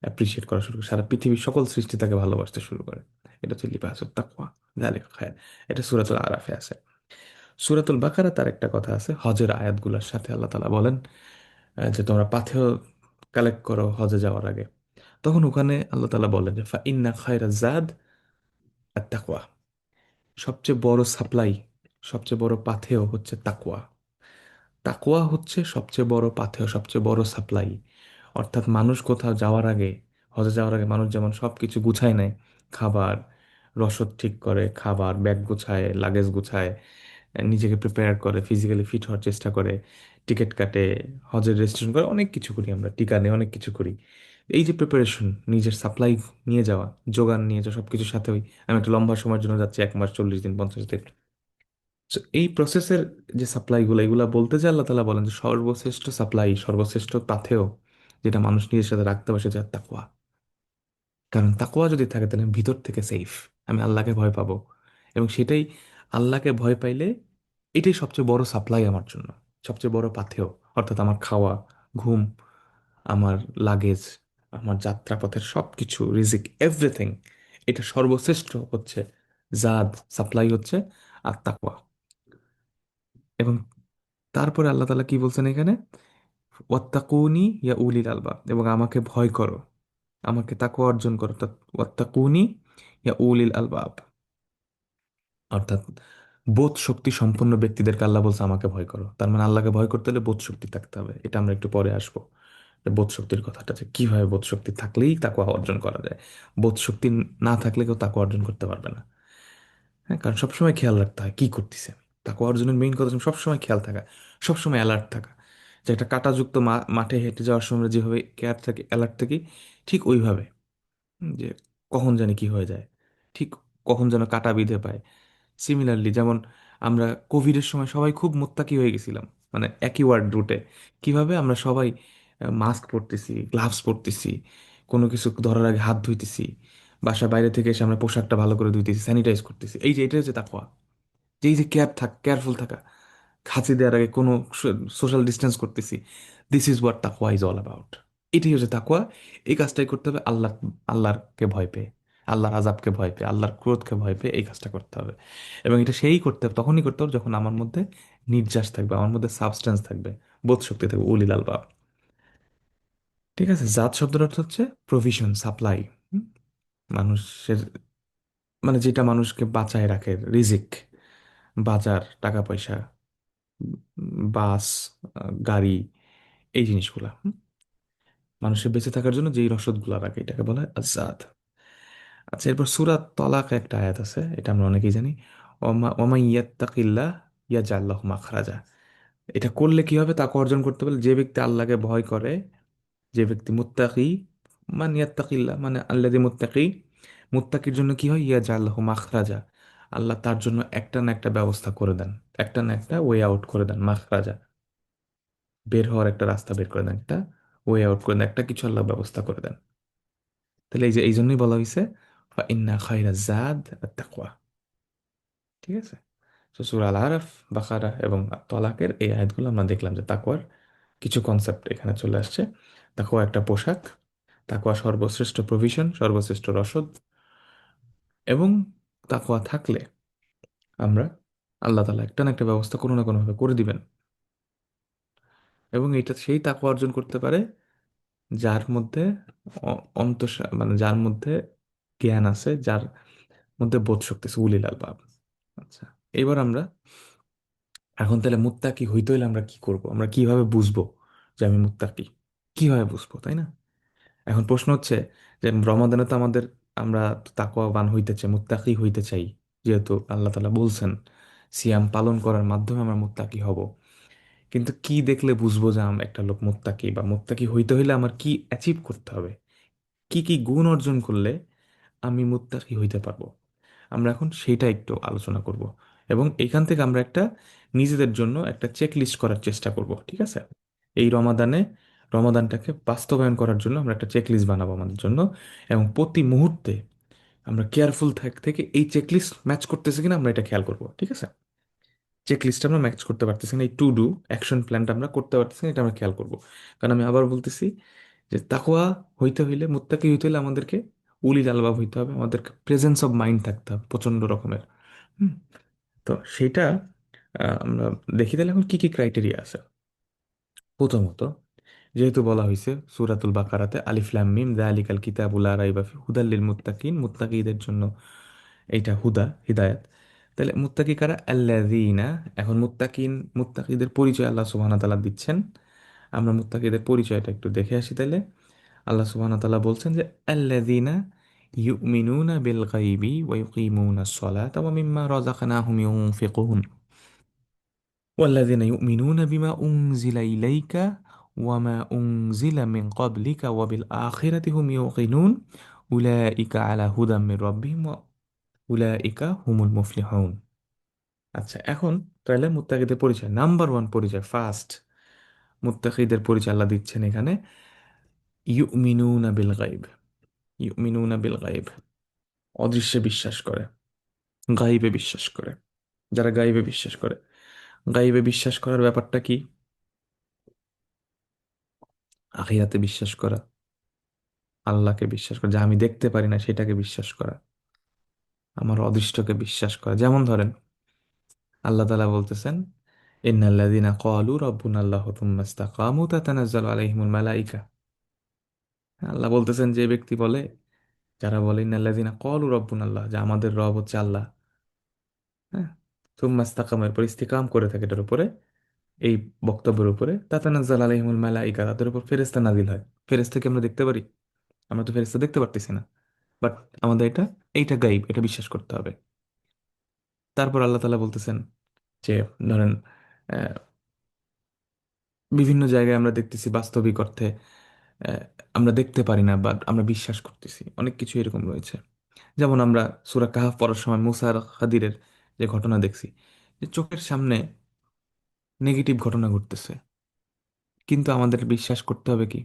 অ্যাপ্রিসিয়েট করা শুরু করে, সারা পৃথিবীর সকল সৃষ্টি তাকে ভালোবাসতে শুরু করে। এটা হচ্ছে লিবাসুত তাকওয়া, যালিকা খায়র। এটা সূরাতুল আরাফে আছে। সূরাতুল বাকারা তার একটা কথা আছে, হজের আয়াতগুলোর সাথে আল্লাহ তাআলা বলেন যে তোমরা পাথেয় কালেক্ট করো হজে যাওয়ার আগে। তখন ওখানে আল্লাহ তাআলা বলেন যে ফা ইন্না খায়রা জাদ আত তাকওয়া, সবচেয়ে বড় সাপ্লাই, সবচেয়ে বড় পাথেয় হচ্ছে তাকওয়া। তাকওয়া হচ্ছে সবচেয়ে বড় পাথেয়, সবচেয়ে বড় সাপ্লাই। অর্থাৎ মানুষ কোথাও যাওয়ার আগে, হজে যাওয়ার আগে মানুষ যেমন সব কিছু গুছায় নেয়, খাবার, রসদ ঠিক করে, খাবার ব্যাগ গুছায়, লাগেজ গুছায়, নিজেকে প্রিপেয়ার করে, ফিজিক্যালি ফিট হওয়ার চেষ্টা করে, টিকিট কাটে, হজের রেজিস্ট্রেশন করে, অনেক কিছু করি আমরা, টিকা নেই, অনেক কিছু করি। এই যে প্রিপারেশন, নিজের সাপ্লাই নিয়ে যাওয়া, যোগান নিয়ে যাওয়া, সব কিছুর সাথে ওই আমি একটা লম্বা সময়ের জন্য যাচ্ছি, 1 মাস, 40 দিন, 50 দিন। So, এই প্রসেসের যে সাপ্লাইগুলো, এগুলা বলতে যে আল্লাহ তাআলা বলেন যে সর্বশ্রেষ্ঠ সাপ্লাই, সর্বশ্রেষ্ঠ পাথেয় যেটা মানুষ নিজের সাথে রাখতে পারে সেটা তাকওয়া। কারণ তাকওয়া যদি থাকে তাহলে আমি ভিতর থেকে সেফ, আমি আল্লাহকে ভয় পাবো। এবং সেটাই, আল্লাহকে ভয় পাইলে এটাই সবচেয়ে বড় সাপ্লাই আমার জন্য, সবচেয়ে বড় পাথেয়। অর্থাৎ আমার খাওয়া, ঘুম, আমার লাগেজ, আমার যাত্রাপথের সব কিছু, রিজিক, এভরিথিং, এটা সর্বশ্রেষ্ঠ হচ্ছে জাদ, সাপ্লাই হচ্ছে আর তাকওয়া। এবং তারপরে আল্লাহ তাআলা কি বলছেন এখানে, ওয়াত্তাকুনি ইয়া উলিল আলবাব, এবং আমাকে ভয় করো, আমাকে তাকওয়া অর্জন করো। অর্থাৎ ওয়াত্তাকুনি ইয়া উলিল আলবাব, অর্থাৎ বোধ শক্তি সম্পন্ন ব্যক্তিদেরকে আল্লাহ বলছে আমাকে ভয় করো। তার মানে আল্লাহকে ভয় করতে হলে বোধ শক্তি থাকতে হবে। এটা আমরা একটু পরে আসবো, যে বোধ শক্তির কথাটা, যে কিভাবে বোধ শক্তি থাকলেই তাকওয়া অর্জন করা যায়। বোধ শক্তি না থাকলে কেউ তাকওয়া অর্জন করতে পারবে না। হ্যাঁ, কারণ সবসময় খেয়াল রাখতে হয় কি করতেছি আমি। তাকওয়া অর্জনের মেইন কথা হচ্ছে সবসময় খেয়াল থাকা, সবসময় অ্যালার্ট থাকা। যে একটা কাঁটাযুক্ত মাঠে হেঁটে যাওয়ার সময় আমরা যেভাবে কেয়ার থাকি, অ্যালার্ট থাকি, ঠিক ওইভাবে, যে কখন জানি কি হয়ে যায়, ঠিক কখন যেন কাটা বিঁধে পায়। সিমিলারলি যেমন আমরা কোভিডের সময় সবাই খুব মোত্তাকি হয়ে গেছিলাম, মানে একই ওয়ার্ড রুটে। কিভাবে আমরা সবাই মাস্ক পরতেছি, গ্লাভস পরতেছি, কোনো কিছু ধরার আগে হাত ধুইতেছি, বাসার বাইরে থেকে এসে আমরা পোশাকটা ভালো করে ধুইতেছি, স্যানিটাইজ করতেছি। এই যে এটা হচ্ছে তাকওয়া। যে এই যে কেয়ারফুল থাকা, খাঁচি দেওয়ার আগে কোনো সোশ্যাল ডিস্টেন্স করতেছি, দিস ইজ হোয়াট তাকওয়া ইজ অল অ্যাবাউট। এটাই হচ্ছে তাকওয়া। এই কাজটাই করতে হবে আল্লাহকে ভয় পেয়ে, আল্লাহর আযাবকে ভয় পেয়ে, আল্লাহর ক্রোধকে ভয় পেয়ে এই কাজটা করতে হবে। এবং এটা সেই করতে হবে, তখনই করতে হবে যখন আমার মধ্যে নির্যাস থাকবে, আমার মধ্যে সাবস্টেন্স থাকবে, বোধ শক্তি থাকবে, উলিল আলবাব। ঠিক আছে, জাত শব্দের অর্থ হচ্ছে প্রভিশন, সাপ্লাই। মানুষের, মানে যেটা মানুষকে বাঁচায় রাখে, রিজিক, বাজার, টাকা পয়সা, বাস, গাড়ি, এই জিনিসগুলা, মানুষের বেঁচে থাকার জন্য যেই রসদগুলো রাখে এটাকে বলা হয় আজাদ। আচ্ছা, এরপর সূরাত তলাক একটা আয়াত আছে, এটা আমরা অনেকেই জানি। ওমা ইয়াত্তাকিল্লাহ ইয়াজআল লাহু মাখরাজা। এটা করলে কি হবে, তাকে অর্জন করতে পারলে, যে ব্যক্তি আল্লাহকে ভয় করে, যে ব্যক্তি মুত্তাকি, মানে ইয়াত্তাকিল্লাহ মানে আল্লাযী মুত্তাকি, মুত্তাকির জন্য কি হয়, ইয়াজআল লাহু মাখরাজা, আল্লাহ তার জন্য একটা না একটা ব্যবস্থা করে দেন, একটা না একটা ওয়ে আউট করে দেন, মাখরাজা, বের হওয়ার একটা রাস্তা বের করে দেন, একটা ওয়ে আউট করে দেন, একটা কিছু আল্লাহ ব্যবস্থা করে দেন। তাহলে এই যে এই জন্যই বলা হয়েছে ইন্না খায়রা জাদ আত-তাকওয়া। ঠিক আছে, তো সূরা আল আরাফ, বাকারা এবং তলাকের এই আয়াতগুলো আমরা দেখলাম যে তাকওয়ার কিছু কনসেপ্ট এখানে চলে আসছে। তাকওয়া একটা পোশাক, তাকওয়া সর্বশ্রেষ্ঠ প্রভিশন, সর্বশ্রেষ্ঠ রসদ। এবং তাকওয়া থাকলে আমরা, আল্লাহ তাআলা একটা না একটা ব্যবস্থা কোনো না কোনোভাবে করে দিবেন। এবং এটা সেই তাকওয়া অর্জন করতে পারে যার মধ্যে মানে যার মধ্যে জ্ঞান আছে, যার মধ্যে বোধ শক্তি আছে, উলিল আলবাব। আচ্ছা, এবার আমরা, এখন তাহলে মুত্তাকি হইতে হইলে আমরা কি করব, আমরা কিভাবে বুঝবো যে আমি মুত্তাকি, কিভাবে বুঝবো, তাই না? এখন প্রশ্ন হচ্ছে যে রমাদানে তো আমাদের, আমরা তাকওয়াবান হইতে চাই, মুত্তাকি হইতে চাই, যেহেতু আল্লাহ তাআলা বলছেন সিয়াম পালন করার মাধ্যমে আমরা মুত্তাকি হব। কিন্তু কি দেখলে বুঝবো যে আমি একটা লোক মুত্তাকি, বা মুত্তাকি হইতে হইলে আমার কি অ্যাচিভ করতে হবে, কি কি গুণ অর্জন করলে আমি মুত্তাকি হইতে পারবো? আমরা এখন সেইটা একটু আলোচনা করব। এবং এইখান থেকে আমরা একটা নিজেদের জন্য একটা চেক লিস্ট করার চেষ্টা করব। ঠিক আছে, এই রমাদানটাকে বাস্তবায়ন করার জন্য আমরা একটা চেক লিস্ট বানাবো আমাদের জন্য। এবং প্রতি মুহূর্তে আমরা কেয়ারফুল থেকে এই চেক লিস্ট ম্যাচ করতেছে কিনা আমরা এটা খেয়াল করব। ঠিক আছে, চেক লিস্ট আমরা ম্যাচ করতে পারতেছি না, এই টু ডু অ্যাকশন প্ল্যানটা আমরা করতে পারতেছি না, এটা আমরা খেয়াল করব। কারণ আমি আবার বলতেছি যে তাকওয়া হইতে হইলে, মুত্তাকি হইতে হইলে আমাদেরকে উলিল আলবাব হইতে হবে, আমাদেরকে প্রেজেন্স অফ মাইন্ড থাকতে হবে প্রচন্ড রকমের। হুম, তো সেইটা আমরা দেখি তাহলে এখন কি কি ক্রাইটেরিয়া আছে। প্রথমত, যেহেতু বলা হয়েছে সূরাতুল বাকারাতে আলিফ লাম মিম যালিকাল কিতাবু লা রাইবা ফি হুদাল লিল মুত্তাকিন, মুত্তাকিদের জন্য এইটা হুদা, হিদায়াত। তাহলে মুত্তাকি কারা, আল্লাযীনা। এখন মুত্তাকিদের পরিচয় আল্লাহ সুবহানাহু ওয়া তাআলা দিচ্ছেন। আমরা মুত্তাকিদের পরিচয়টা একটু দেখে আসি তাহলে। আল্লাহ সুবহানাহু ওয়া তাআলা বলছেন যে আল্লাযীনা ইউমিনুনা বিল গায়বি ওয়া ইউকিমুনাস সালাতা ওয়া মিম্মা রাযাকনাহুম ইউনফিকুন ওয়াল্লাযীনা ইউমিনুনা বিমা উনজিলা ইলাইকা ওয়া মা উনজিলা মিন ক্বাবলিকা ওয়া বিল আখিরাতি হুম ইউকিনুন উলাইকা আলা হুদাম মির রাব্বিহিম ওয়া উলাইকা হুমুল মুফলিহুন। আচ্ছা, এখন তাহলে মুত্তাকিদের পরিচয়, নাম্বার ওয়ান পরিচয়, ফার্স্ট মুত্তাকিদের পরিচয় আল্লাহ দিচ্ছেন এখানে। ইউমিনুনা বিল গাইব, ইউমিনুনা বিল গাইব, অদৃশ্যে বিশ্বাস করে, গাইবে বিশ্বাস করে। যারা গাইবে বিশ্বাস করে, গাইবে বিশ্বাস করার ব্যাপারটা কি? আখিরাতে বিশ্বাস করা, আল্লাহকে বিশ্বাস করা, যা আমি দেখতে পারি না সেটাকে বিশ্বাস করা, আমার অদৃষ্টকে বিশ্বাস করা। যেমন ধরেন, আল্লাহ তাআলা বলতেছেন, ইন্নাল্লাযীনা ক্বালু রাব্বুনাল্লাহু থুম্মা ইসতাকামু তাতানাজ্জালু আলাইহিমুল মালাইকা। আল্লাহ বলতেছেন, যে ব্যক্তি বলে, যারা বলে ইন্নাল্লাযীনা ক্বালু রাব্বুনাল্লাহ, যে আমাদের রব হচ্ছে আল্লাহ, হ্যাঁ, থুম্মা ইসতাকামু, এরপর ইস্তিকাম করে থাকে এটার উপরে, এই বক্তব্যের উপরে, তাতানাজ্জালু আলাইহিমুল মালাইকা, তাদের উপর ফেরেশতা নাজিল হয়। ফেরেশতাকে আমরা দেখতে পারি? আমরা তো ফেরেশতা দেখতে পারতেছি না, বাট আমাদের এইটা গাইব, এটা বিশ্বাস করতে হবে। তারপর আল্লাহ তাআলা বলতেছেন যে, ধরেন, আহ, বিভিন্ন জায়গায় আমরা দেখতেছি বাস্তবিক অর্থে, আহ, আমরা দেখতে পারি না, বাট আমরা বিশ্বাস করতেছি, অনেক কিছু এরকম রয়েছে। যেমন আমরা সূরা কাহাফ পড়ার সময় মুসা আর খাদিরের যে ঘটনা দেখছি, যে চোখের সামনে নেগেটিভ ঘটনা ঘটতেছে, কিন্তু আমাদের বিশ্বাস করতে হবে কি,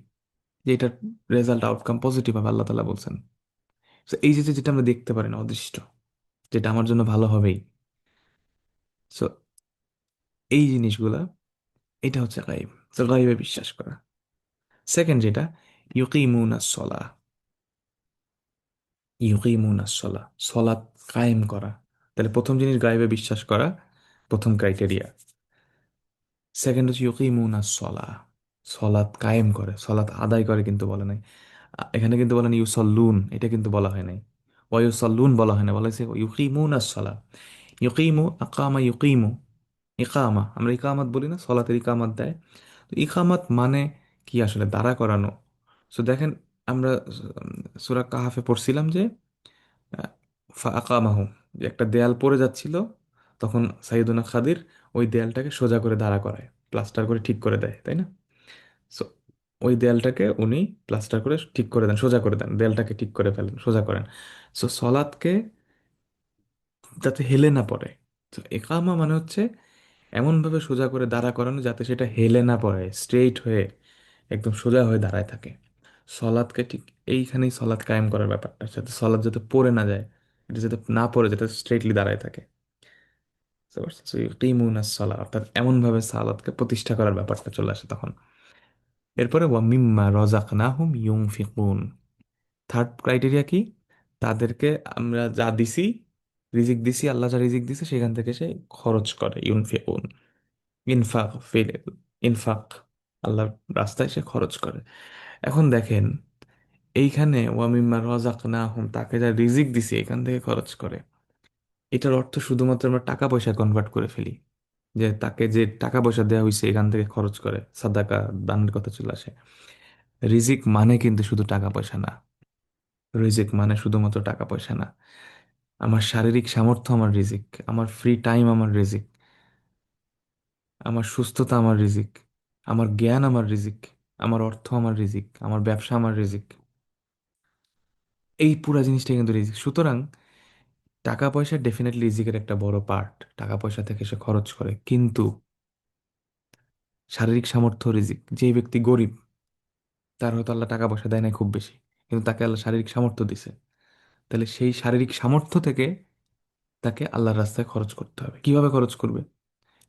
যে এটার রেজাল্ট আউটকাম পজিটিভ হবে, আল্লাহ তাআলা বলছেন। So এই যেটা আমরা দেখতে পারি না, অদৃষ্ট, যেটা আমার জন্য ভালো হবেই, সো এই জিনিসগুলা, এটা হচ্ছে গাইব। তো গাইবে বিশ্বাস করা। সেকেন্ড যেটা, ইউকিমুনাস সলাহ, ইউকিমুনাস সলাহ, সলাত কায়েম করা। তাহলে প্রথম জিনিস গাইবে বিশ্বাস করা, প্রথম ক্রাইটেরিয়া। সেকেন্ড হচ্ছে ইউকিমুনাস সলাহ, সলাত কায়েম করে, সলাত আদায় করে, কিন্তু বলে নাই, এখানে কিন্তু বলেন ইউসল্লুন, এটা কিন্তু বলা হয় নাই। ওয়ায়ুসল্লুন বলা হয় না, বলা হয়েছে ইউকিমুনাস সলাহ। ইউকিমু, আকামা, ইউকিমু, ইকামা, আমরা ইকামাত বলি না, সলাতের ইকামাত দেয়। তো ইকামাত মানে কি আসলে? দাঁড়া করানো। সো দেখেন, আমরা সূরা কাহাফে পড়ছিলাম যে আকামাহু, যে একটা দেয়াল পড়ে যাচ্ছিল, তখন সাইয়েদুনা খাদির ওই দেয়ালটাকে সোজা করে দাঁড়া করায়, প্লাস্টার করে ঠিক করে দেয়, তাই না? সো ওই দেয়ালটাকে উনি প্লাস্টার করে ঠিক করে দেন, সোজা করে দেন, দেয়ালটাকে ঠিক করে ফেলেন, সোজা করেন। সো সলাৎকে যাতে হেলে না পড়ে। তো একামা মানে হচ্ছে এমনভাবে সোজা করে দাঁড়া করানো যাতে সেটা হেলে না পড়ে, স্ট্রেইট হয়ে একদম সোজা হয়ে দাঁড়ায় থাকে। সলাৎকে ঠিক এইখানেই সলাৎ কায়েম করার ব্যাপারটা, যাতে সলাৎ যাতে পড়ে না যায়, এটা যাতে না পড়ে, যাতে স্ট্রেইটলি দাঁড়ায় থাকে। কিমুনাস সলা, অর্থাৎ এমনভাবে সালাতকে প্রতিষ্ঠা করার ব্যাপারটা চলে আসে তখন। এরপরে ওয়া মিম্মা রাযাকনাহুম ইউনফিকুন, থার্ড ক্রাইটেরিয়া কি? তাদেরকে আমরা যা দিছি, রিজিক দিছি, আল্লাহ যা রিজিক দিছে সেখান থেকে সে খরচ করে, ইউনফিকুন, ইনফাক, ফিল, ইনফাক, আল্লাহর রাস্তায় সে খরচ করে। এখন দেখেন, এইখানে ওয়ামিম্মা রাযাকনাহুম, তাকে যা রিজিক দিছি এখান থেকে খরচ করে, এটার অর্থ শুধুমাত্র আমরা টাকা পয়সা কনভার্ট করে ফেলি, যে তাকে যে টাকা পয়সা দেওয়া হয়েছে এখান থেকে খরচ করে, সাদাকা, দানের কথা চলে আসে। রিজিক মানে কিন্তু শুধু টাকা পয়সা না, রিজিক মানে শুধুমাত্র টাকা পয়সা না। আমার শারীরিক সামর্থ্য আমার রিজিক, আমার ফ্রি টাইম আমার রিজিক, আমার সুস্থতা আমার রিজিক, আমার জ্ঞান আমার রিজিক, আমার অর্থ আমার রিজিক, আমার ব্যবসা আমার রিজিক, এই পুরা জিনিসটা কিন্তু রিজিক। সুতরাং টাকা পয়সা ডেফিনেটলি রিজিকের একটা বড় পার্ট, টাকা পয়সা থেকে সে খরচ করে, কিন্তু শারীরিক সামর্থ্য রিজিক। যে ব্যক্তি গরিব, তার হয়তো আল্লাহ টাকা পয়সা দেয় না খুব বেশি, কিন্তু তাকে আল্লাহ শারীরিক সামর্থ্য দিছে, তাহলে সেই শারীরিক সামর্থ্য থেকে তাকে আল্লাহর রাস্তায় খরচ করতে হবে। কিভাবে খরচ করবে?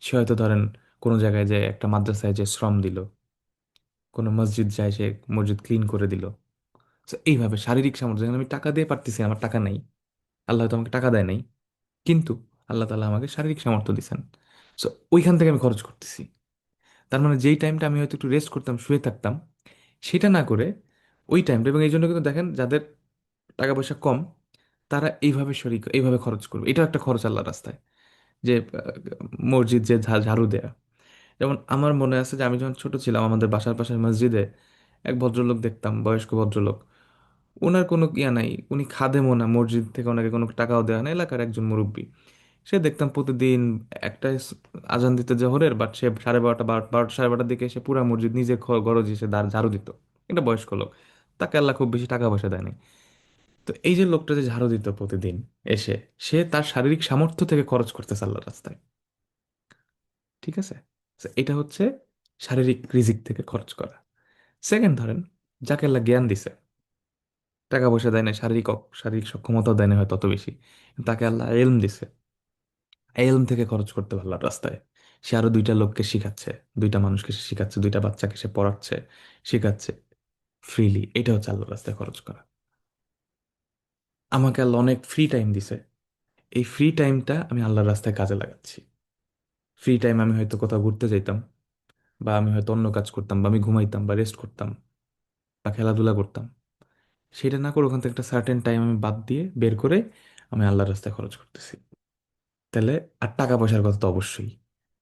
সে হয়তো ধরেন কোনো জায়গায় যায়, একটা মাদ্রাসায় যে শ্রম দিল, কোনো মসজিদ যায় সে মসজিদ ক্লিন করে দিল। তো এইভাবে শারীরিক সামর্থ্য, যেখানে আমি টাকা দিয়ে পারতেছি না, আমার টাকা নাই, আল্লাহ হয়তো আমাকে টাকা দেয় নাই, কিন্তু আল্লাহ তাআলা আমাকে শারীরিক সামর্থ্য দিচ্ছেন, সো ওইখান থেকে আমি খরচ করতেছি। তার মানে যেই টাইমটা আমি হয়তো একটু রেস্ট করতাম, শুয়ে থাকতাম, সেটা না করে ওই টাইমটা, এবং এই জন্য কিন্তু দেখেন যাদের টাকা পয়সা কম, তারা এইভাবে শরিক, এইভাবে খরচ করবে, এটাও একটা খরচ আল্লাহর রাস্তায়। যে মসজিদ যে ঝাড়ু দেয়া, যেমন আমার মনে আছে যে আমি যখন ছোট ছিলাম, আমাদের বাসার পাশের মসজিদে এক ভদ্রলোক দেখতাম, বয়স্ক ভদ্রলোক, ওনার কোনো ইয়া নাই, উনি খাদেমও না, মসজিদ থেকে ওনাকে কোনো টাকাও দেওয়া না, এলাকার একজন মুরব্বী। সে দেখতাম প্রতিদিন একটা আজান দিতে জোহরের, বাট সে 12:30, 12:30, 12:30 দিকে সে পুরা মসজিদ নিজের গরজে সে ঝাড়ু দিত। এটা বয়স্ক লোক, তাকে আল্লাহ খুব বেশি টাকা পয়সা দেয়নি। তো এই যে লোকটা যে ঝাড়ু দিত প্রতিদিন এসে, সে তার শারীরিক সামর্থ্য থেকে খরচ করতেছে আল্লাহর রাস্তায়। ঠিক আছে? তো এটা হচ্ছে শারীরিক রিজিক থেকে খরচ করা। সেকেন্ড ধরেন, যাকে আল্লাহ জ্ঞান দিছে, টাকা পয়সা দেয় না, শারীরিক সক্ষমতাও দেয় না হয়তো তত বেশি, কিন্তু তাকে আল্লাহ এলম দিছে, এলম থেকে খরচ করতে পারলো আল্লাহর রাস্তায়। সে আরো দুইটা লোককে শিখাচ্ছে, দুইটা মানুষকে সে শিখাচ্ছে, দুইটা বাচ্চাকে সে পড়াচ্ছে, শিখাচ্ছে ফ্রিলি। এটা হচ্ছে আল্লাহর রাস্তায় খরচ করা। আমাকে আল্লাহ অনেক ফ্রি টাইম দিছে, এই ফ্রি টাইমটা আমি আল্লাহর রাস্তায় কাজে লাগাচ্ছি। ফ্রি টাইম আমি হয়তো কোথাও ঘুরতে যাইতাম, বা আমি হয়তো অন্য কাজ করতাম, বা আমি ঘুমাইতাম বা রেস্ট করতাম বা খেলাধুলা করতাম, সেটা না করে ওখান থেকে একটা সার্টেন টাইম আমি বাদ দিয়ে বের করে আমি আল্লাহর রাস্তায় খরচ করতেছি। তাহলে আর টাকা পয়সার কথা তো অবশ্যই,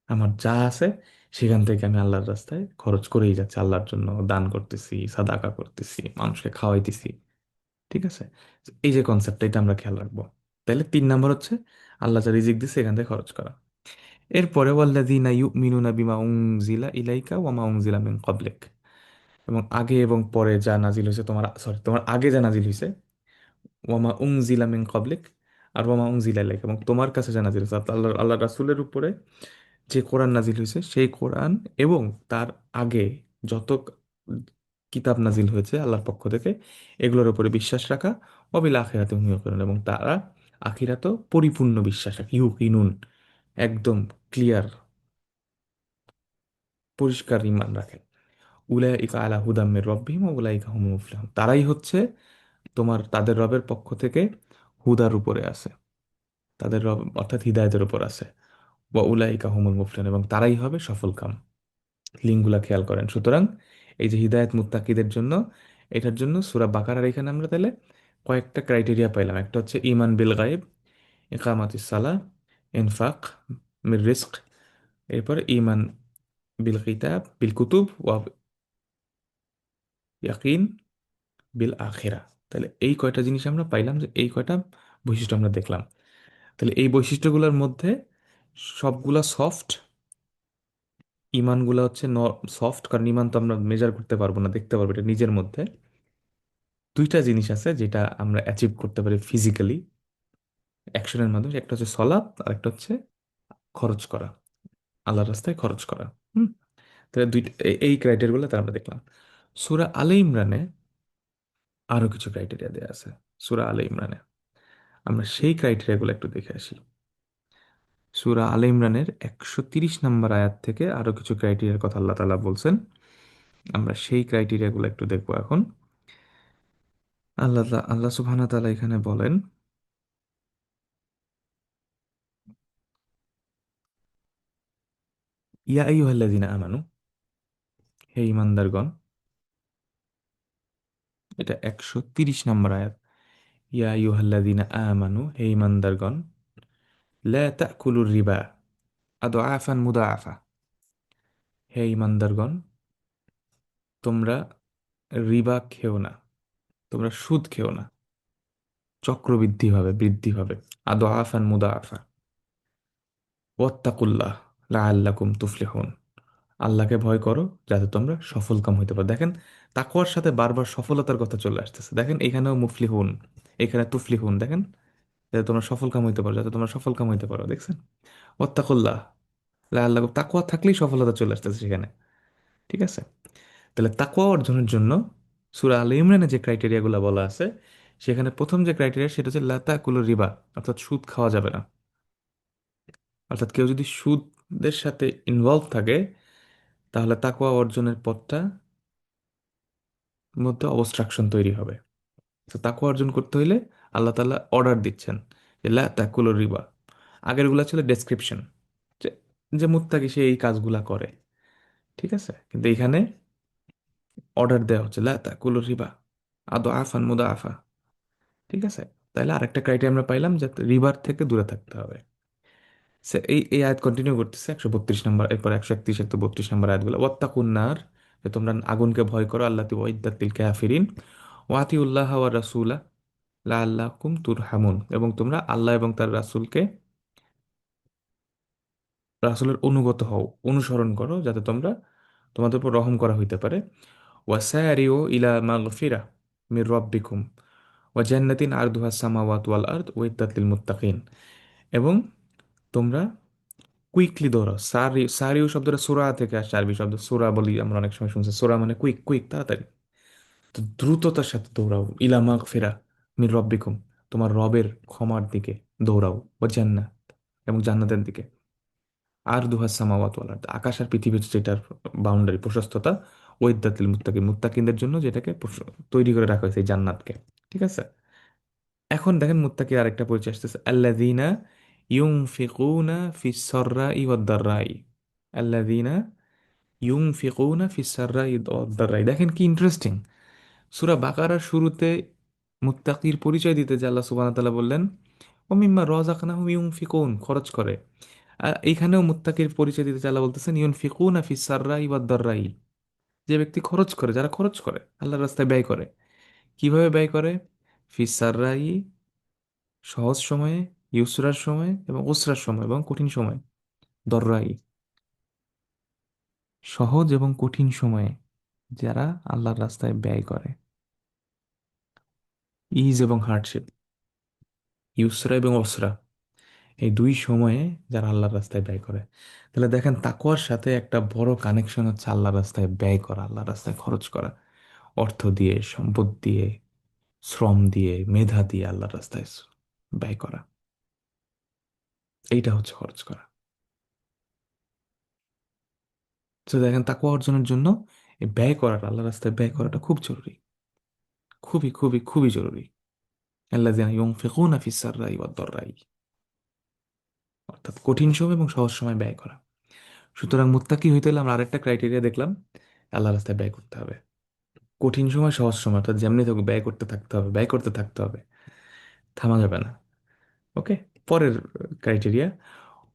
আমার যা আছে সেখান থেকে আমি আল্লাহর রাস্তায় খরচ করেই যাচ্ছি, আল্লাহর জন্য দান করতেছি, সাদাকা করতেছি, মানুষকে খাওয়াইতেছি। ঠিক আছে? এই যে কনসেপ্টটা, এটা আমরা খেয়াল রাখবো। তাহলে 3 নম্বর হচ্ছে আল্লাহ যা রিজিক দিচ্ছে এখান থেকে খরচ করা। এরপরে ওয়াল্লাযীনা ইউমিনুনা বিমা উনজিলা ইলাইকা ওয়া মা উনজিলা মিন ক্বাবলিক, এবং আগে এবং পরে যা নাজিল হয়েছে তোমার, সরি, তোমার আগে যা নাজিল হয়েছে, ওয়ামা উনজিলা মিন ক্বাবলিক, আর ওয়ামা উনজিলা ইলাইকা, এবং তোমার কাছে যা নাজিল হয়েছে, অর্থাৎ আল্লাহ রাসূলের উপরে যে কোরআন নাজিল হয়েছে সেই কোরআন, এবং তার আগে যত কিতাব নাজিল হয়েছে আল্লাহর পক্ষ থেকে, এগুলোর উপরে বিশ্বাস রাখা। ওয়াবিল আখিরাতি হুম ইউকিনুন, এবং তারা আখিরাতেও পরিপূর্ণ বিশ্বাস রাখে, ইউকিনুন, একদম ক্লিয়ার, পরিষ্কার ইমান রাখে। উলাইকা আলা হুদাম মির রাব্বিহিম ওয়া উলাইকা হুমুল মুফলিহুন, তারাই হচ্ছে তোমার তাদের রবের পক্ষ থেকে হুদার উপরে আছে, তাদের রব অর্থাৎ হিদায়াতের উপর আছে। ওয়া উলাইকা হুমুল মুফলিহুন, এবং তারাই হবে সফলকাম। লিঙ্কগুলা খেয়াল করেন। সুতরাং এই যে হিদায়াত মুত্তাকিদের জন্য, এটার জন্য সূরা বাকারার এখানে আমরা তাহলে কয়েকটা ক্রাইটেরিয়া পাইলাম। একটা হচ্ছে ঈমান বিল গায়ব, ইকামাতিস সালাহ, ইনফাক, মির রিজক, এরপর ঈমান বিল কিতাব বিল কুতুব ওয়া ইয়াকিন বিল আখিরা। তাহলে এই কয়টা জিনিস আমরা পাইলাম, যে এই কয়টা বৈশিষ্ট্য আমরা দেখলাম। তাহলে এই বৈশিষ্ট্যগুলোর মধ্যে সবগুলা সফট, ইমানগুলা হচ্ছে সফট, কারণ ইমান তো আমরা মেজার করতে পারবো না, দেখতে পারবো, এটা নিজের মধ্যে। দুইটা জিনিস আছে যেটা আমরা অ্যাচিভ করতে পারি ফিজিক্যালি, অ্যাকশনের মাধ্যমে, একটা হচ্ছে সলাৎ আর একটা হচ্ছে খরচ করা, আল্লাহর রাস্তায় খরচ করা। হুম। তাহলে দুইটা এই ক্রাইটেরিয়াগুলো তার আমরা দেখলাম। সূরা আলে ইমরানে আরো কিছু ক্রাইটেরিয়া দেওয়া আছে। সূরা আলে ইমরানে আমরা সেই ক্রাইটেরিয়াগুলো একটু দেখে আসি। সূরা আলে ইমরানের 130 নম্বর আয়াত থেকে আরো কিছু ক্রাইটেরিয়ার কথা আল্লাহ তাআলা বলছেন। আমরা সেই ক্রাইটেরিয়াগুলো একটু দেখবো এখন। আল্লাহ সুবহানাহু ওয়া তাআলা এখানে বলেন, ইয়া আইয়ুহাল্লাযীনা আমানু, হে ঈমানদারগণ। এটা 130 নম্বর আয়াত। ইয়া আইয়ুহাল্লাযীনা আমানু, হে ঈমানদারগণ, লা তাকুলুর রিবা আদআফান মুদাআফা, হে ঈমানদারগণ, তোমরা রিবা খেও না, তোমরা সুদ খেও না, চক্রবৃদ্ধি হবে, বৃদ্ধি হবে, আদআফান মুদাআফা, ওয়াত্তাকুল্লাহ লাআল্লাকুম তুফলিহুন, আল্লাহকে ভয় করো যাতে তোমরা সফলকাম হইতে পারো। দেখেন, তাকওয়ার সাথে বারবার সফলতার কথা চলে আসতেছে। দেখেন এখানেও মুফলিহুন, এখানে তুফলিহুন, দেখেন, যাতে তোমরা সফলকাম হইতে পারো, যাতে তোমরা সফলকাম হইতে পারো, দেখছেন? ওয়াত্তাকুল্লাহ আল্লাহ, তাকওয়া থাকলেই সফলতা চলে আসতেছে সেখানে। ঠিক আছে? তাহলে তাকওয়া অর্জনের জন্য সূরা আলে ইমরানে যে ক্রাইটেরিয়াগুলো বলা আছে, সেখানে প্রথম যে ক্রাইটেরিয়া সেটা হচ্ছে লা তাকুলু রিবা, অর্থাৎ সুদ খাওয়া যাবে না। অর্থাৎ কেউ যদি সুদের সাথে ইনভলভ থাকে, তাহলে তাকওয়া অর্জনের পথটা মধ্যে অবস্ট্রাকশন তৈরি হবে। তো তাকওয়া অর্জন করতে হইলে আল্লাহ তাআলা অর্ডার দিচ্ছেন যে লা তাকুলু রিবা। আগেরগুলা ছিল ডেসক্রিপশন, যে যে মুত্তাকি সে এই কাজগুলা করে। ঠিক আছে? কিন্তু এখানে অর্ডার দেওয়া হচ্ছে লা তাকুলু রিবা আদো আফান মুদা আফা। ঠিক আছে? তাহলে আরেকটা ক্রাইটেরিয়া আমরা পাইলাম যে রিবার থেকে দূরে থাকতে হবে। এই আয়াত কন্টিনিউ করতেছে 132 নম্বর, এরপর 131, 132 নম্বর আয়াতগুলো। ওয়াত্তাকুন্নার, যে তোমরা আগুনকে ভয় করো, আল্লাতি ওয়াইদাতিল কাফিরিন, ওয়াতিউল্লাহ ওয়া রাসূলা লাআল্লাকুম তুরহামুন, এবং তোমরা আল্লাহ এবং তার রাসূলকে, রাসূলের অনুগত হও, অনুসরণ করো, যাতে তোমরা, তোমাদের উপর রহম করা হইতে পারে। ওয়াসারিউ ইলা মাগফিরা মির রাব্বিকুম ওয়া জান্নাতিন আরদুহাস সামাওয়াতু ওয়াল আরদ উইদ্দাত লিল মুত্তাকিন, এবং তোমরা কুইকলি দৌড়াও। সারিউ শব্দটা সুরা থেকে আসছে, আরবি শব্দ সুরা বলি আমরা অনেক সময় শুনছি, সুরা মানে কুইক, কুইক, তাড়াতাড়ি। তো দ্রুততার সাথে দৌড়াও, ইলা মাগফিরা মির রব্বিকুম, তোমার রবের ক্ষমার দিকে দৌড়াও, বা জান্নাত, এবং জান্নাতের দিকে। আর দুহাস সামাওয়াত ওয়াল আরদ, আকাশ আর পৃথিবীর যেটার বাউন্ডারি প্রশস্ততা, ওইদাতিল মুত্তাকিন, মুত্তাকিনদের জন্য যেটাকে তৈরি করে রাখা হয়েছে এই জান্নাতকে। ঠিক আছে। এখন দেখেন মুত্তাকির আরেকটা পরিচয় আসতেছে, আল্লাযীনা ইউনফিকুনা ফিস সাররাই ওয়াদ দাররাই। আল্লাযীনা ইউনফিকুনা ফিস সাররাই ওয়াদ দাররাই, দেখেন কি ইন্টারেস্টিং। সূরা বাকারার শুরুতে মুত্তাকির পরিচয় দিতে যে আল্লাহ সুবহানাহু ওয়া তাআলা বললেন ও মিম্মা রাযাকনাহুম ইউনফিকুন, খরচ করে। আর এইখানেও মুত্তাকির পরিচয় দিতে যে আল্লাহ বলতেছেন ইউনফিকুনা ফিস সাররাই ওয়াদ দাররাই, যে ব্যক্তি খরচ করে, যারা খরচ করে, আল্লাহর রাস্তায় ব্যয় করে। কিভাবে ব্যয় করে? ফিস সাররাই, সহজ সময়ে, ইউসরার সময় এবং উসরার সময় এবং কঠিন সময়। দররাই, সহজ এবং কঠিন সময়ে যারা আল্লাহর রাস্তায় ব্যয় করে। ইজ এবং হার্ডশিপ, ইউসরা এবং অসরা, এই দুই সময়ে যারা আল্লাহর রাস্তায় ব্যয় করে। তাহলে দেখেন তাকওয়ার সাথে একটা বড় কানেকশন হচ্ছে আল্লাহর রাস্তায় ব্যয় করা, আল্লাহর রাস্তায় খরচ করা, অর্থ দিয়ে, সম্পদ দিয়ে, শ্রম দিয়ে, মেধা দিয়ে আল্লাহর রাস্তায় ব্যয় করা। এইটা হচ্ছে খরচ করা। তো দেখেন তাকওয়া অর্জনের জন্য এই ব্যয় করাটা, আল্লাহর রাস্তায় ব্যয় করাটা খুব জরুরি, খুবই খুবই খুবই জরুরি। আল্লাযীনা ইউনফিকুনা ফিস সাররাই ওয়াদ দাররাই, অর্থাৎ কঠিন সময় এবং সহজ সময় ব্যয় করা। সুতরাং মুত্তাকি হইতে হলে আমরা আরেকটা ক্রাইটেরিয়া দেখলাম, আল্লাহর রাস্তায় ব্যয় করতে হবে। কঠিন সময় সহজ সময়, অর্থাৎ যেমনি থাকুক ব্যয় করতে থাকতে হবে, ব্যয় করতে থাকতে হবে, থামা যাবে না। ওকে। পরের ক্রাইটেরিয়া,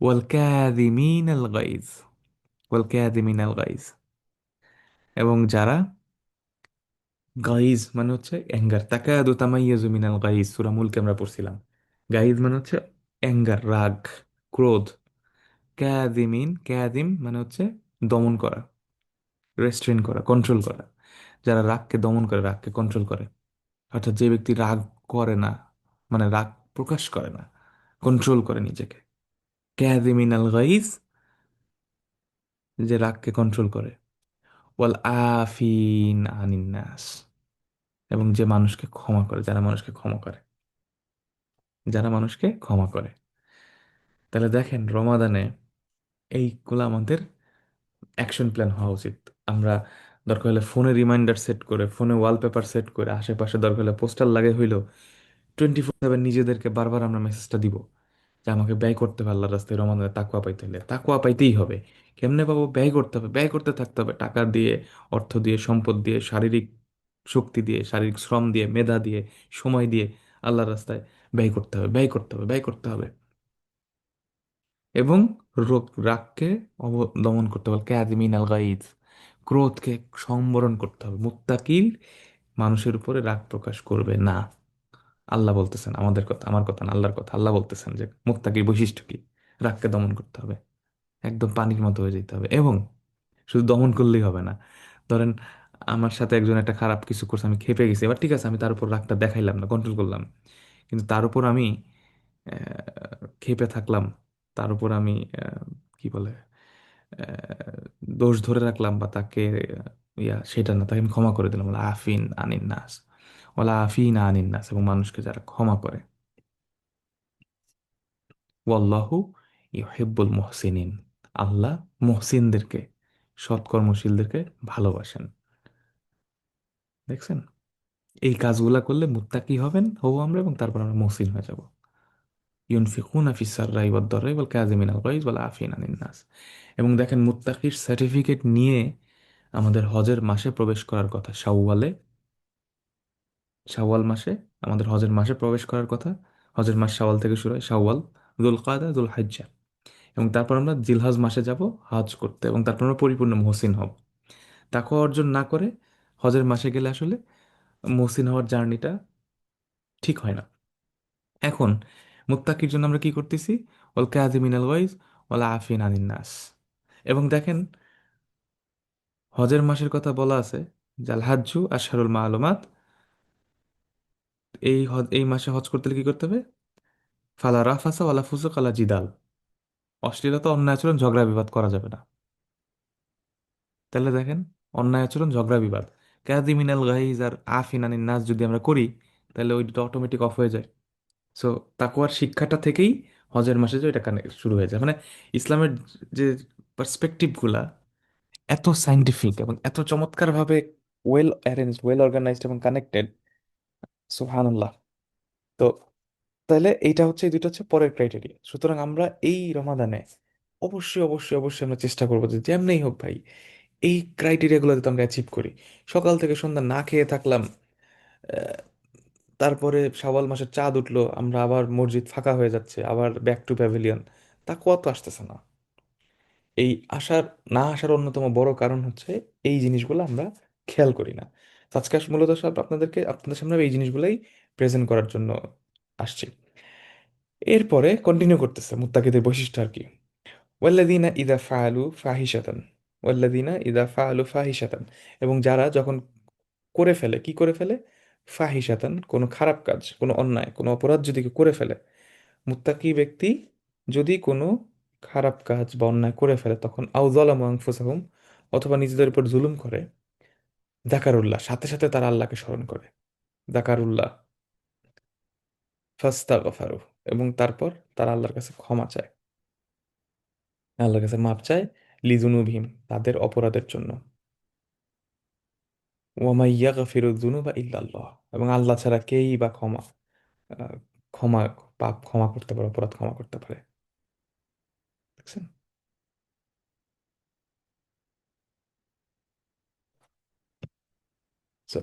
ওয়াল কাযিমিন আল গাইজ, ওয়াল কাযিমিন আল গাইজ, এবং যারা, গাইজ মানে হচ্ছে অ্যাঙ্গার, তাকাদু তামাইয়াজু মিনাল গাইজ, সূরা মুলকে আমরা পড়ছিলাম। গাইজ মানে হচ্ছে অ্যাঙ্গার, রাগ, ক্রোধ। কাযিমিন, কাযিম মানে হচ্ছে দমন করা, রেস্ট্রেন করা, কন্ট্রোল করা। যারা রাগকে দমন করে, রাগকে কন্ট্রোল করে, অর্থাৎ যে ব্যক্তি রাগ করে না, মানে রাগ প্রকাশ করে না, কন্ট্রোল করে নিজেকে। কাযিমিন আল গাইজ, যে রাগকে কন্ট্রোল করে। ওয়াল আফিন আনিন নাস, এবং যে মানুষকে ক্ষমা করে, যারা মানুষকে ক্ষমা করে, যারা মানুষকে ক্ষমা করে। তাহলে দেখেন রমাদানে এইগুলো আমাদের অ্যাকশন প্ল্যান হওয়া উচিত। আমরা দরকার হলে ফোনে রিমাইন্ডার সেট করে, ফোনে ওয়ালপেপার সেট করে, আশেপাশে দরকার হলে পোস্টার লাগে হইলো, 24/7 নিজেদেরকে বারবার আমরা মেসেজটা দিব যে আমাকে ব্যয় করতে হবে আল্লাহর রাস্তায় রমাদানে, তাকওয়া পাইতে হলে তাকওয়া পাইতেই হবে। কেমনে পাবো? ব্যয় করতে হবে, ব্যয় করতে থাকতে হবে, টাকা দিয়ে, অর্থ দিয়ে, সম্পদ দিয়ে, শারীরিক শক্তি দিয়ে, শারীরিক শ্রম দিয়ে, মেধা দিয়ে, সময় দিয়ে আল্লাহর রাস্তায় ব্যয় করতে হবে, ব্যয় করতে হবে, ব্যয় করতে হবে। এবং রাগকে দমন করতে হবে, কাযিমিন আল গাইজ, ক্রোধকে সংবরণ করতে হবে। মুত্তাকিল মানুষের উপরে রাগ প্রকাশ করবে না। আল্লাহ বলতেছেন, আমাদের কথা, আমার কথা না, আল্লাহর কথা। আল্লাহ বলতেছেন যে মুত্তাকির বৈশিষ্ট্য কি, রাগকে দমন করতে হবে, একদম পানির মতো হয়ে যেতে হবে। এবং শুধু দমন করলেই হবে না। ধরেন আমার সাথে একজন একটা খারাপ কিছু করছে, আমি খেপে গেছি, এবার ঠিক আছে আমি তার উপর রাগটা দেখাইলাম না, কন্ট্রোল করলাম, কিন্তু তার উপর আমি ক্ষেপে থাকলাম, তার উপর আমি কি বলে দোষ ধরে রাখলাম, বা তাকে সেটা না, তাকে আমি ক্ষমা করে দিলাম। ওলা আফিন আনিন নাস, ওলা আফিন আনিন নাস, এবং মানুষকে যারা ক্ষমা করে। ওয়াল্লাহু ইউহিব্বুল মুহসিনিন, আল্লাহ মুহসিনদেরকে, সৎকর্মশীলদেরকে ভালোবাসেন। দেখছেন, এই কাজগুলা করলে মুত্তাকি হবেন, হবো আমরা, এবং তারপর আমরা মুহসিন হয়ে যাব। ইউনফিকুনা ফিস সাররাই ওয়াদ দাররাই ওয়াল কাযিমিনাল গায়জ ওয়াল আফিনা আনিন নাস। এবং দেখেন মুত্তাকির সার্টিফিকেট নিয়ে আমাদের হজের মাসে প্রবেশ করার কথা, শাওয়ালে, শাওয়াল মাসে আমাদের হজের মাসে প্রবেশ করার কথা। হজের মাস শাওয়াল থেকে শুরু হয়, শাওয়াল, যুলকাদা, যুলহিজ্জা, এবং তারপর আমরা জিলহজ মাসে যাব হজ করতে, এবং তারপর আমরা পরিপূর্ণ মুহসিন হব। তাকওয়া অর্জন না করে হজের মাসে গেলে আসলে মুহসিন হওয়ার জার্নিটা ঠিক হয় না। এখন মুত্তাকির জন্য আমরা কি করতেছি? ওয়াল কাযিমিনাল গায়জ ওয়াল আফিন আনিন নাস। এবং দেখেন হজের মাসের কথা বলা আছে, জাল হাজ্জু আশহারুল মালুমাত, এই মাসে হজ করতে হলে কি করতে হবে? ফালা রাফাসা ওয়ালা ফুসুক ওয়ালা জিদাল, অশ্লীলতা, অন্যায় আচরণ, ঝগড়া বিবাদ করা যাবে না। তাহলে দেখেন, অন্যায় আচরণ, ঝগড়া বিবাদ, কাযিমিনাল গাইজ আর আফিনানিন নাস যদি আমরা করি, তাহলে ওইটা অটোমেটিক অফ হয়ে যায়। সো তাকওয়ার শিক্ষাটা থেকেই হজের মাসে যে এটা কানে শুরু হয়ে যায়, মানে ইসলামের যে পার্সপেক্টিভগুলা এত সাইন্টিফিক এবং এত চমৎকারভাবে ওয়েল অ্যারেঞ্জ, ওয়েল অর্গানাইজড এবং কানেক্টেড। সুবহানাল্লাহ। তো তাহলে এইটা হচ্ছে, এই দুটো হচ্ছে পরের ক্রাইটেরিয়া। সুতরাং আমরা এই রমাদানে অবশ্যই অবশ্যই অবশ্যই আমরা চেষ্টা করবো যে যেমনিই হোক ভাই, এই ক্রাইটেরিয়াগুলো যাতে আমরা অ্যাচিভ করি। সকাল থেকে সন্ধ্যা না খেয়ে থাকলাম, আহ, তারপরে শাওয়াল মাসের চাঁদ উঠলো, আমরা আবার মসজিদ ফাঁকা হয়ে যাচ্ছে, আবার ব্যাক টু প্যাভিলিয়ন। তা কত আসতেছে না। এই আসার না আসার অন্যতম বড় কারণ হচ্ছে এই জিনিসগুলো আমরা খেয়াল করি না। তো আজকে মূলত সব আপনাদের সামনে আমি এই জিনিসগুলাই প্রেজেন্ট করার জন্য আসছি। এরপরে কন্টিনিউ করতেছে মুত্তাকিদের বৈশিষ্ট্য আর কি। ওয়াল্লাযীনা ইযা ফাআলু ফাহিশাতান, ওয়াল্লাযীনা ইযা ফাআলু ফাহিশাতান, এবং যারা যখন করে ফেলে, কি করে ফেলে, ফাহিশাতান, কোনো খারাপ কাজ, কোনো অন্যায়, কোনো অপরাধ যদি কেউ করে ফেলে, মুত্তাকি ব্যক্তি যদি কোনো খারাপ কাজ বা অন্যায় করে ফেলে, তখন আও যালামু আনফুসাহুম, অথবা নিজেদের উপর জুলুম করে, যাকারুল্লাহ, সাথে সাথে তারা আল্লাহকে স্মরণ করে, যাকারুল্লাহ, ফাস্তাগফারু, এবং তারপর তারা আল্লাহর কাছে ক্ষমা চায়, আল্লাহর কাছে মাপ চায়, লিজুনুবিহিম, তাদের অপরাধের জন্য। ওয়ামা ইয়াগফিরু যুনুবা ইল্লাল্লাহ, এবং আল্লাহ ছাড়া কেই বা আহ, ক্ষমা পাপ ক্ষমা করতে পারে, অপরাধ ক্ষমা করতে পারে। দেখছেন? So,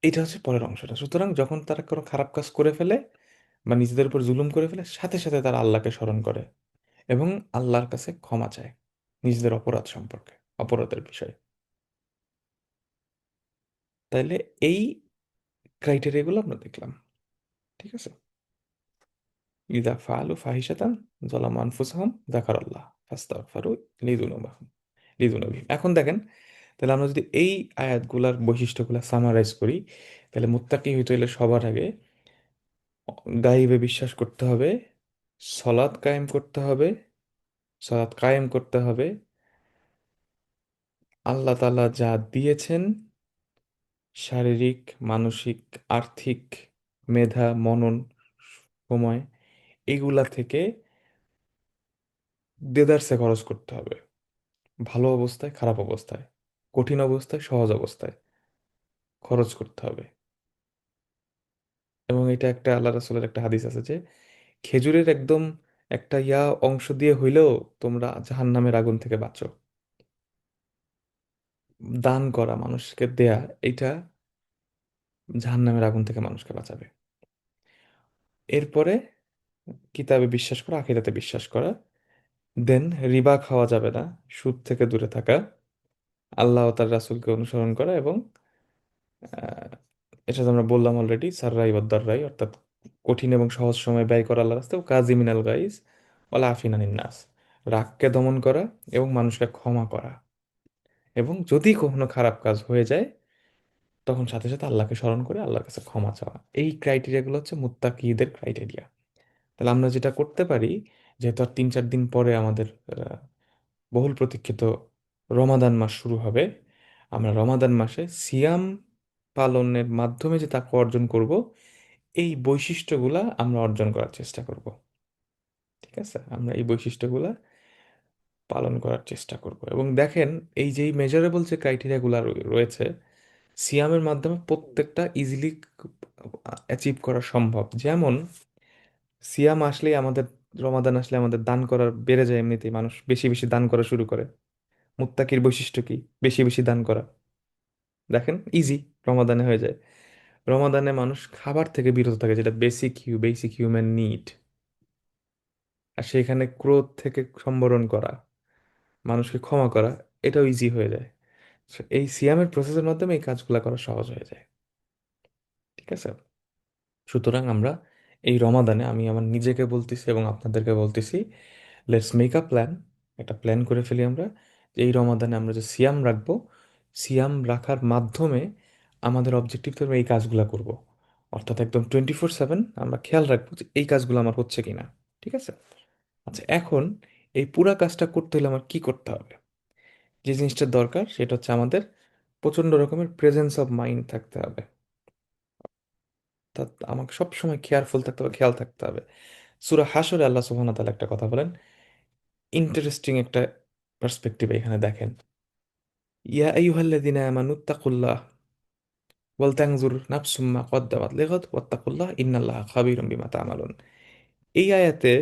এটা হচ্ছে পরের অংশটা। সুতরাং যখন তারা কোনো খারাপ কাজ করে ফেলে বা নিজেদের উপর জুলুম করে ফেলে, সাথে সাথে তারা আল্লাহকে স্মরণ করে এবং আল্লাহর কাছে ক্ষমা চায় নিজেদের অপরাধ সম্পর্কে, অপরাধের বিষয়ে। তাইলে এই ক্রাইটেরিয়াগুলো আমরা দেখলাম। ঠিক আছে। ইদা ফাআলু ফাহিশাতান যালামু আনফুসাহুম যাকারাল্লাহ ফাস্তাগফারু লিযুনুবাহুম লিযুনুবিহিম। এখন দেখেন, তাহলে আমরা যদি এই আয়াতগুলার বৈশিষ্ট্যগুলো সামারাইজ করি, তাহলে মুত্তাকি হইতে হইলে সবার আগে গাইবে বিশ্বাস করতে হবে, সলাৎ কায়েম করতে হবে, সলাৎ কায়েম করতে হবে, আল্লাহ তাআলা যা দিয়েছেন, শারীরিক, মানসিক, আর্থিক, মেধা, মনন, সময়, এগুলা থেকে দেদারসে খরচ করতে হবে। ভালো অবস্থায়, খারাপ অবস্থায়, কঠিন অবস্থায়, সহজ অবস্থায় খরচ করতে হবে। এবং এটা একটা আল্লাহ রাসূলের একটা হাদিস আছে যে খেজুরের একদম একটা অংশ দিয়ে হইলেও তোমরা জাহান্নামের আগুন থেকে বাঁচো। দান করা, মানুষকে দেয়া, এটা জাহান্নামের আগুন থেকে মানুষকে বাঁচাবে। এরপরে কিতাবে বিশ্বাস করা, আখিরাতে বিশ্বাস করা, দেন রিবা খাওয়া যাবে না, সুদ থেকে দূরে থাকা, আল্লাহ ও তার রাসূলকে অনুসরণ করা, এবং আহ, এটা তো আমরা বললাম অলরেডি, সাররাই ওয়াদ-দাররাই, অর্থাৎ কঠিন এবং সহজ সময় ব্যয় করা আল্লাহর রাস্তায়, ও কাজিমিনাল গাইজ ওয়াল আফিনা আনিন নাস, রাগকে দমন করা এবং মানুষকে ক্ষমা করা, এবং যদি কখনো খারাপ কাজ হয়ে যায় তখন সাথে সাথে আল্লাহকে স্মরণ করে আল্লাহর কাছে ক্ষমা চাওয়া। এই ক্রাইটেরিয়াগুলো হচ্ছে মুত্তাকিদের ক্রাইটেরিয়া। তাহলে আমরা যেটা করতে পারি, যেহেতু আর 3-4 দিন পরে আমাদের বহুল প্রতীক্ষিত রমাদান মাস শুরু হবে, আমরা রমাদান মাসে সিয়াম পালনের মাধ্যমে যে তাকে অর্জন করব, এই বৈশিষ্ট্যগুলা আমরা অর্জন করার চেষ্টা করব। ঠিক আছে, আমরা এই বৈশিষ্ট্যগুলা পালন করার চেষ্টা করব। এবং দেখেন, এই যে মেজারেবল যে ক্রাইটেরিয়াগুলো রয়েছে, সিয়ামের মাধ্যমে প্রত্যেকটা ইজিলি অ্যাচিভ করা সম্ভব। যেমন সিয়াম আসলেই আমাদের, রমাদান আসলে আমাদের দান করার বেড়ে যায়, এমনিতেই মানুষ বেশি বেশি দান করা শুরু করে। মুত্তাকির বৈশিষ্ট্য কি? বেশি বেশি দান করা। দেখেন, ইজি, রমাদানে হয়ে যায়। রমাদানে মানুষ খাবার থেকে বিরত থাকে, যেটা বেসিক হিউম্যান নিড। আর সেখানে ক্রোধ থেকে সম্বরণ করা, মানুষকে ক্ষমা করা, এটাও ইজি হয়ে যায়। So, এই সিয়ামের প্রসেসের মাধ্যমে এই কাজগুলো করা সহজ হয়ে যায়। ঠিক আছে। সুতরাং আমরা এই রমাদানে, আমি আমার নিজেকে বলতেছি এবং আপনাদেরকে বলতেছি, লেটস মেক আ প্ল্যান। একটা প্ল্যান করে ফেলি আমরা, যে এই রমাদানে আমরা যে সিয়াম রাখবো, সিয়াম রাখার মাধ্যমে আমাদের অবজেক্টিভ থাকবে এই কাজগুলো করব। অর্থাৎ একদম 24/7 আমরা খেয়াল রাখবো যে এই কাজগুলো আমার হচ্ছে কিনা। ঠিক আছে। আচ্ছা, এখন এই পুরা কাজটা করতে হলে আমার কি করতে হবে? যে জিনিসটা দরকার সেটা হচ্ছে আমাদের প্রচণ্ড রকমের প্রেজেন্স অফ মাইন্ড থাকতে হবে। তা আমাকে সবসময় কেয়ারফুল থাকতে হবে, খেয়াল থাকতে হবে। সূরা হাশরে আল্লাহ সুবহানাহু ওয়া তাআলা একটা কথা বলেন, ইন্টারেস্টিং একটা পার্সপেক্টিভ এখানে দেখেন। ইয়া আইয়ুহাল্লাযিনা আমানুত্তাকুল্লাহ ওয়াল তানজুর নাফসুম মা কদ্দামাত লিগাদ ওয়াত্তাকুল্লাহ ইন্নাল্লাহা খাবীরুম বিমা তা'মালুন। এই আয়াতে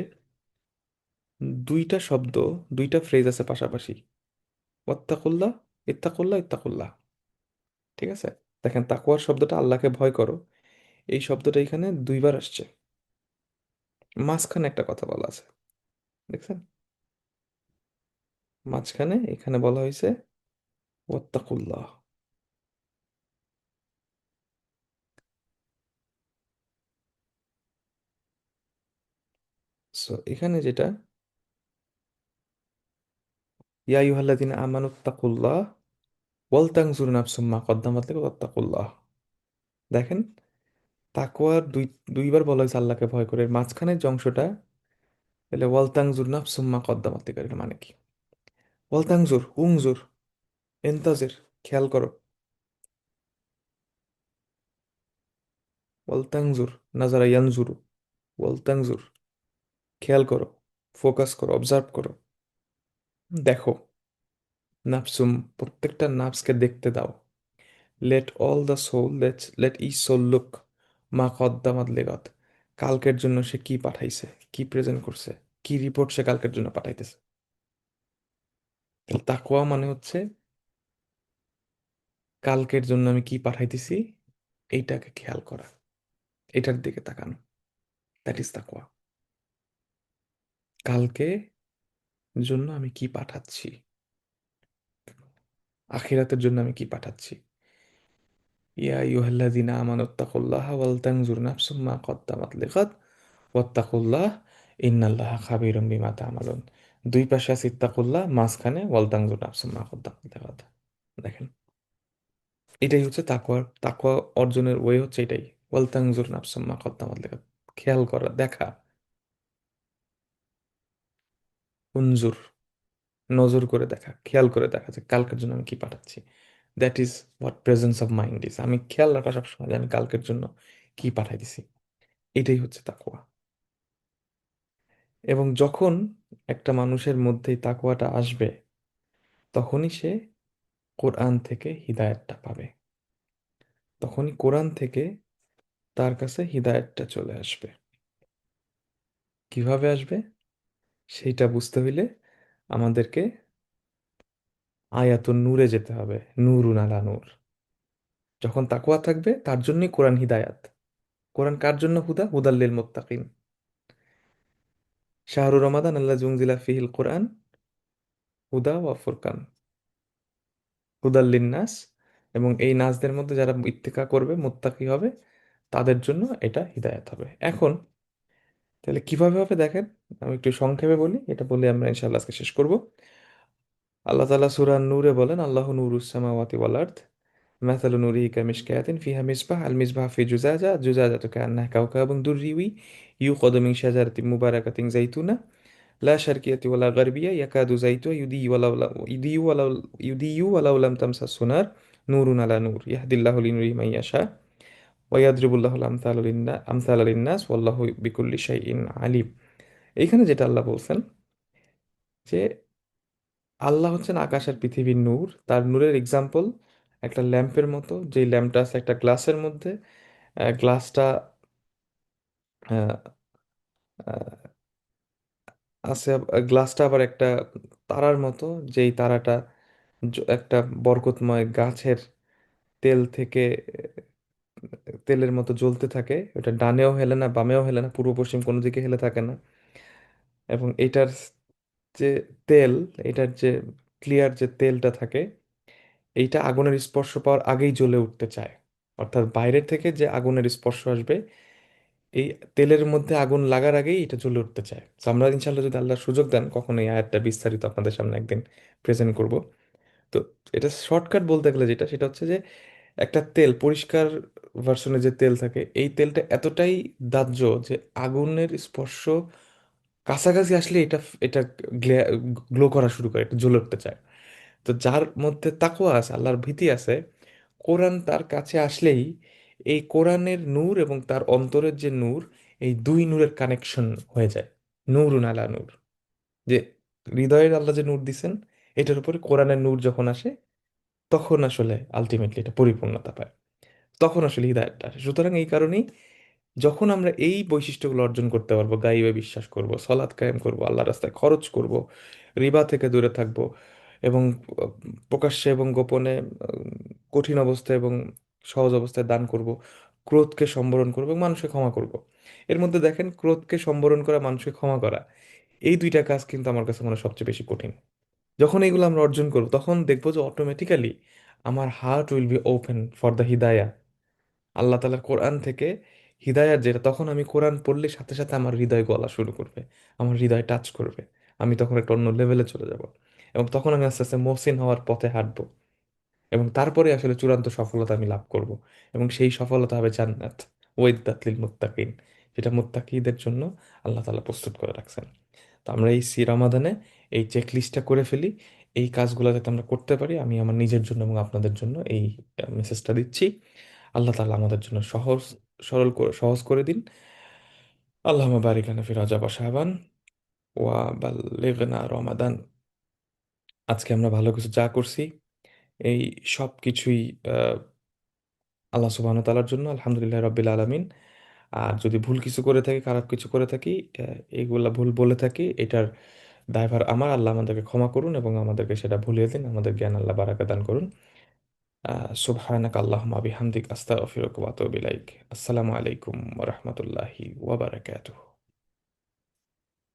দুইটা শব্দ, দুইটা ফ্রেজ আছে পাশাপাশি, ওয়াত্তাকুল্লাহ, ইত্তাকুল্লাহ, ইত্তাকুল্লাহ। ঠিক আছে? দেখেন তাকওয়ার শব্দটা আল্লাহকে ভয় করো, এই শব্দটা এখানে দুইবার আসছে, মাঝখানে একটা কথা বলা আছে, দেখছেন? মাঝখানে এখানে বলা হয়েছে ওয়াত্তাকুল্লাহ। সো এখানে যেটা, ইয়া আইয়ুহাল্লাযিনা আমানুত্তাকুল্লাহ ওয়াল তানজুর নাফসুম মা কদ্দামাত লিগাদ ওয়াত্তাকুল্লাহ। দেখেন, তাকওয়ার দুইবার বলা হয়েছে আল্লাহকে ভয় করে, এর মাঝখানের যে অংশটা, তাহলে ওয়াল তানজুর নাফসুম মা কদ্দামাত লিগাদ, এর মানে কি? ওয়াল তানজুর, উংজুর, এন্তাজির, খেয়াল করো। ওয়াল তানজুর, নাজারা ইয়ানজুরু, ওয়াল তানজুর, খেয়াল করো, ফোকাস করো, অবজার্ভ করো, দেখো। নাফসুম, প্রত্যেকটা নাফসকে দেখতে দাও। Let all the soul, let each soul look মা কদ্দামাত লিগাদ, কালকের জন্য সে কি পাঠাইছে, কি প্রেজেন্ট করছে, কি রিপোর্ট সে কালকের জন্য পাঠাইতেছে। তাহলে তাকওয়া মানে হচ্ছে কালকের জন্য আমি কি পাঠাইতেছি এইটাকে খেয়াল করা, এটার দিকে তাকানো। দ্যাট ইজ তাকওয়া। কালকে জন্য আমি কি পাঠাচ্ছি, আখিরাতের জন্য আমি কি পাঠাচ্ছি। ইয়া আইয়ুহাল্লাযিনা আমানুত্তাকুল্লাহা ওয়াল তানজুর নাফসুম মা কদ্দামাত লিগাদ ওয়াত্তাকুল্লাহ ইন্নাল্লাহা খাবীরুম বিমা তা'মালুন। দুই পাশে আছে ইত্তাকুল্লাহ, মাঝখানে ওয়াল তানজুর নাফসুম মা কদ্দামাত লিগাদ। দেখেন, এটাই হচ্ছে তাকওয়ার, তাকওয়া অর্জনের ওয়ে হচ্ছে এটাই। ওয়াল তানজুর নাফসুম মা কদ্দামাত লিগাদ, খেয়াল করা, দেখা। উনজুর, নজর করে দেখা, খেয়াল করে দেখা যে কালকের জন্য আমি কি পাঠাচ্ছি। That is what presence of mind is. আমি খেয়াল রাখা সবসময় যে আমি কালকের জন্য কি পাঠাই দিছি। এটাই হচ্ছে তাকওয়া। এবং যখন একটা মানুষের মধ্যে এই তাকওয়াটা আসবে, তখনই সে কোরআন থেকে হিদায়াতটা পাবে, তখনই কোরআন থেকে তার কাছে হিদায়াতটা চলে আসবে। কিভাবে আসবে সেইটা বুঝতে হইলে আমাদেরকে আয়াতুন নূরে যেতে হবে, নূরুন আলা নূর। যখন তাকওয়া থাকবে তার জন্যই কোরআন হিদায়াত। কোরআন কার জন্য? হুদা, হুদাল্লিল মুত্তাকিন। শাহরু রমাদান আল্লাহ জুনজিলা ফিহিল কোরআন হুদা ওয়া ফুরকান, হুদাল্লিন নাস। এবং এই নাসদের মধ্যে যারা ইত্তেকা করবে, মুত্তাকি হবে, তাদের জন্য এটা হিদায়াত হবে। এখন তাহলে কিভাবে হবে দেখেন, আমি একটু সংক্ষেপে বলি, এটা বলে আমরা ইনশাআল্লাহ আজকে শেষ করব। আল্লাহ তাআলা সূরা নূরে বলেন, আল্লাহু নূরুস সামাওয়াতি ওয়াল আরদ মাসালু নূরিহি কামিশকাতিন ফিহা মিসবাহ আল মিসবাহ ফি জুজাজা জুজাজাতু কান্নাহা কাওকাবুন দুররিয়ি ইউকাদু মিন শাজারাতিন মুবারাকাতিন যাইতুনা লা শারকিয়াতি ওয়ালা গারবিয়া ইয়াকাদু যাইতুহা ইউদিয়ু ওয়ালাউ লাম তামসাসহু নার নূরুন আলা নূর ইয়াহদিল্লাহু লিনূরিহি মান ইয়াশা ওয়া ইয়াদরিবুল্লাহুল আমসালা লিন্নাস ওয়াল্লাহু বিকুল্লি শাইইন আলিম। এইখানে যেটা আল্লাহ বলছেন যে আল্লাহ হচ্ছেন আকাশের পৃথিবীর নূর, তার নূরের এক্সাম্পল একটা ল্যাম্পের মতো, যেই ল্যাম্পটা আছে একটা গ্লাসের মধ্যে। গ্লাসটা আছে, গ্লাসটা আবার একটা তারার মতো, যেই তারাটা একটা বরকতময় গাছের তেল থেকে তেলের মতো জ্বলতে থাকে। ওটা ডানেও হেলে না, বামেও হেলে না, পূর্ব পশ্চিম কোনো দিকে হেলে থাকে না। এবং এটার যে তেল, এটার যে ক্লিয়ার যে তেলটা থাকে, এইটা আগুনের স্পর্শ পাওয়ার আগেই জ্বলে উঠতে চায়। অর্থাৎ বাইরে থেকে যে আগুনের স্পর্শ আসবে, এই তেলের মধ্যে আগুন লাগার আগেই এটা জ্বলে উঠতে চায়। তো আমরা ইনশাল্লাহ যদি আল্লাহ সুযোগ দেন, কখনো এই আয়াতটা বিস্তারিত আপনাদের সামনে একদিন প্রেজেন্ট করব। তো এটা শর্টকাট বলতে গেলে যেটা, সেটা হচ্ছে যে একটা তেল, পরিষ্কার ভার্সনে যে তেল থাকে, এই তেলটা এতটাই দাহ্য যে আগুনের স্পর্শ কাছাকাছি আসলে এটা এটা গ্লো করা শুরু করে, এটা জ্বলে উঠতে চায়। তো যার মধ্যে তাকওয়া আছে, আল্লাহর ভীতি আছে, কোরআন তার কাছে আসলেই এই কোরআনের নূর এবং তার অন্তরের যে নূর, এই দুই নূরের কানেকশন হয়ে যায়। নূরুন আলা নূর, যে হৃদয়ের আল্লাহ যে নূর দিছেন, এটার উপরে কোরআনের নূর যখন আসে, তখন আসলে আলটিমেটলি এটা পরিপূর্ণতা পায়, তখন আসলে হৃদায়তটা আসে। সুতরাং এই কারণেই যখন আমরা এই বৈশিষ্ট্যগুলো অর্জন করতে পারবো, গাইবে বিশ্বাস করব, সলাৎ কায়েম করব, আল্লাহ রাস্তায় খরচ করব, রিবা থেকে দূরে থাকব, এবং প্রকাশ্যে এবং গোপনে কঠিন অবস্থায় এবং সহজ অবস্থায় দান করব, ক্রোধকে সম্বরণ করব এবং মানুষকে ক্ষমা করব। এর মধ্যে দেখেন, ক্রোধকে সম্বরণ করা, মানুষকে ক্ষমা করা, এই দুইটা কাজ কিন্তু আমার কাছে মনে হয় সবচেয়ে বেশি কঠিন। যখন এগুলো আমরা অর্জন করব, তখন দেখবো যে অটোমেটিক্যালি আমার heart will be open for the হিদায়া, আল্লাহ তাআলার কোরআন থেকে হিদায়াত যেটা, তখন আমি কোরআন পড়লে সাথে সাথে আমার হৃদয় গলা শুরু করবে, আমার হৃদয় টাচ করবে, আমি তখন একটা অন্য লেভেলে চলে যাব, এবং তখন আমি আস্তে আস্তে মহসিন হওয়ার পথে হাঁটবো, এবং তারপরে আসলে চূড়ান্ত সফলতা আমি লাভ করব, এবং সেই সফলতা হবে জান্নাত, ওয়াইদাত লিল মুত্তাকিন, যেটা মুত্তাকিদের জন্য আল্লাহ তাআলা প্রস্তুত করে রাখছেন। তো আমরা এই রামাদানে এই চেক লিস্টটা করে ফেলি, এই কাজগুলো যাতে আমরা করতে পারি, আমি আমার নিজের জন্য এবং আপনাদের জন্য এই মেসেজটা দিচ্ছি। আল্লাহ তাআলা আমাদের জন্য সহজ করে দিন। আল্লাহুম্মা বারিক লানা ফি রজব ওয়া শাবান ওয়া বাল্লিগনা রমাদান। আজকে আমরা ভালো কিছু যা করছি, এই সব কিছুই আল্লাহ সুবহানাহু ওয়া তাআলার জন্য, আলহামদুলিল্লাহ রাব্বিল আলামিন। আর যদি ভুল কিছু করে থাকি, খারাপ কিছু করে থাকি, এইগুলা ভুল বলে থাকি, এটার দায়ভার আমার, আল্লাহ আমাদেরকে ক্ষমা করুন এবং আমাদেরকে সেটা ভুলিয়ে দিন, আমাদের জ্ঞান আল্লাহ বারাকা দান করুন। সুবহানাকা আল্লাহুম্মা বিহামদিক আস্তাগফিরুকা ওয়া আতুবু ইলাইক। আসসালামু আলাইকুম ওয়া রাহমাতুল্লাহি ওয়া বারাকাতুহু।